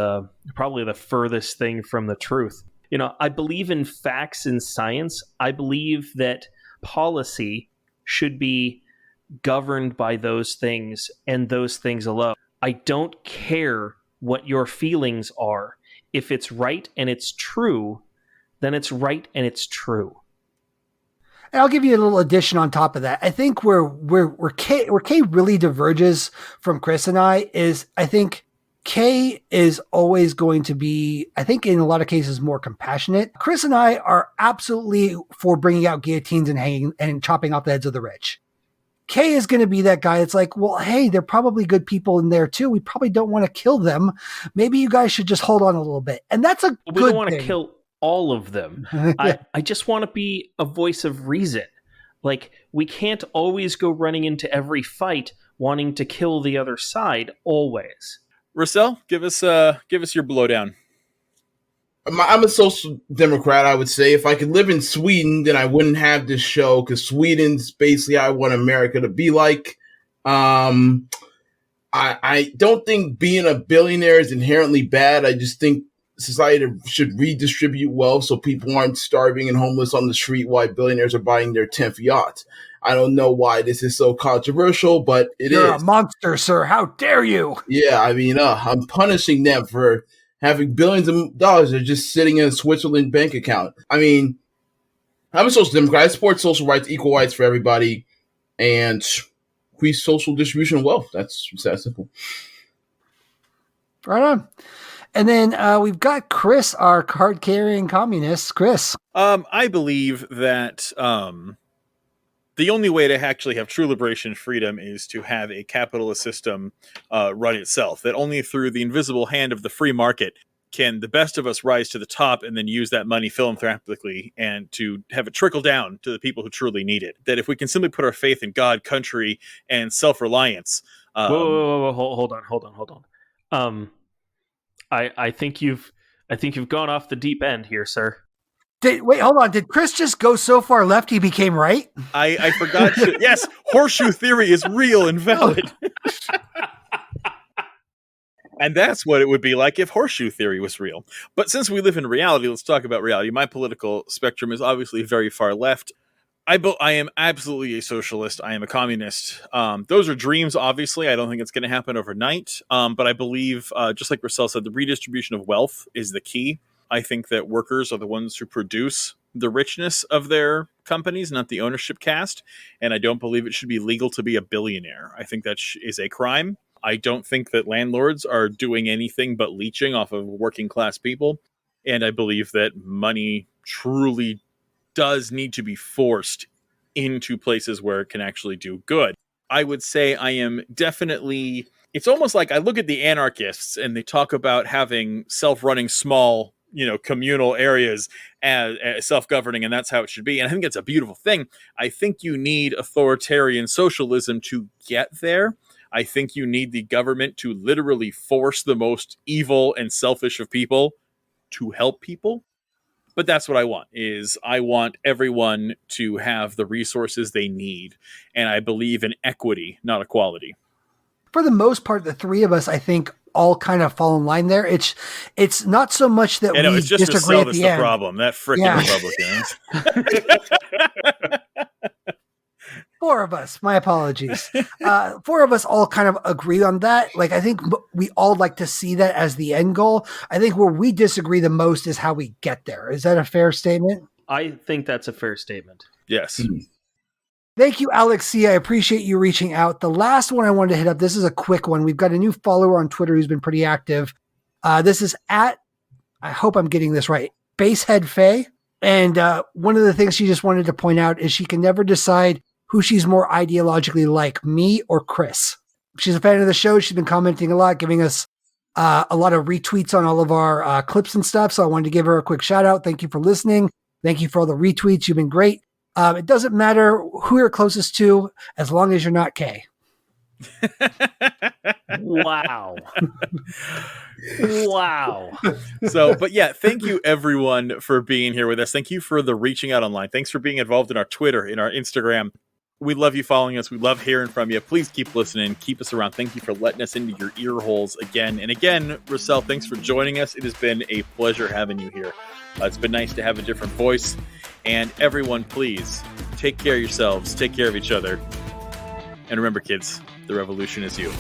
probably the furthest thing from the truth. I believe in facts and science. I believe that policy should be governed by those things and those things alone. I don't care what your feelings are. If it's right and it's true, then it's right and it's true. And I'll give you a little addition on top of that. I think where Kay really diverges from Chris and I is, I think Kay is always going to be, I think in a lot of cases, more compassionate. Chris and I are absolutely for bringing out guillotines and hanging and chopping off the heads of the rich. Kay is going to be that guy. It's like, well, hey, they're probably good people in there too. We probably don't want to kill them. Maybe you guys should just hold on a little bit. And that's a good thing. We don't want to kill all of them. Yeah. I just want to be a voice of reason. Like, we can't always go running into every fight wanting to kill the other side always. Russel, give us your blowdown. I'm a social democrat, I would say. If I could live in Sweden, then I wouldn't have this show, because Sweden's basically I want America to be like. I don't think being a billionaire is inherently bad. I just think society should redistribute wealth so people aren't starving and homeless on the street while billionaires are buying their 10th yacht. I don't know why this is so controversial, but You're a monster, sir. How dare you? Yeah, I mean, I'm punishing them for having billions of dollars that are just sitting in a Switzerland bank account. I mean, I'm a social democrat. I support social rights, equal rights for everybody, and increase social distribution of wealth. That's that simple. Right on. And then we've got Chris, our card-carrying communist. Chris. I believe that the only way to actually have true liberation and freedom is to have a capitalist system run itself. That only through the invisible hand of the free market can the best of us rise to the top and then use that money philanthropically and to have it trickle down to the people who truly need it. That if we can simply put our faith in God, country, and self-reliance. Whoa, hold on. I think you've gone off the deep end here, sir. Wait, hold on. Did Chris just go so far left he became right? I forgot to. Yes, horseshoe theory is real and valid. And that's what it would be like if horseshoe theory was real. But since we live in reality, let's talk about reality. My political spectrum is obviously very far left. I am absolutely a socialist. I am a communist. Those are dreams, obviously. I don't think it's going to happen overnight. But I believe, just like Russell said, the redistribution of wealth is the key. I think that workers are the ones who produce the richness of their companies, not the ownership caste. And I don't believe it should be legal to be a billionaire. I think that is a crime. I don't think that landlords are doing anything but leeching off of working class people. And I believe that money truly does need to be forced into places where it can actually do good. I would say I am definitely, it's almost like I look at the anarchists and they talk about having self-running small, communal areas as self-governing, and that's how it should be. And I think it's a beautiful thing. I think you need authoritarian socialism to get there. I think you need the government to literally force the most evil and selfish of people to help people. But that's what I want, is I want everyone to have the resources they need. And I believe in equity, not equality. For the most part, the three of us, I think, all kind of fall in line there. It's not so much that we it's just disagree Russell at the that's end. The problem. That frickin' Republicans. Four of us, my apologies. Four of us all kind of agree on that. Like, I think we all like to see that as the end goal. I think where we disagree the most is how we get there. Is that a fair statement? I think that's a fair statement. Yes. Thank you, Alex C. I appreciate you reaching out. The last one I wanted to hit up, this is a quick one. We've got a new follower on Twitter who's been pretty active. This is at, I hope I'm getting this right, Basehead Faye. And one of the things she just wanted to point out is she can never decide who she's more ideologically like, me or Chris. She's a fan of the show. She's been commenting a lot, giving us a lot of retweets on all of our clips and stuff. So I wanted to give her a quick shout out. Thank you for listening. Thank you for all the retweets. You've been great. It doesn't matter who you're closest to, as long as you're not Kay. Wow. Wow. So, but yeah, thank you everyone for being here with us. Thank you for the reaching out online. Thanks for being involved in our Twitter, in our Instagram. We love you following us. We love hearing from you. Please keep listening. Keep us around. Thank you for letting us into your ear holes again and again. Russel, thanks for joining us. It has been a pleasure having you here. It's been nice to have a different voice. And everyone, please take care of yourselves. Take care of each other. And remember, kids, the revolution is you.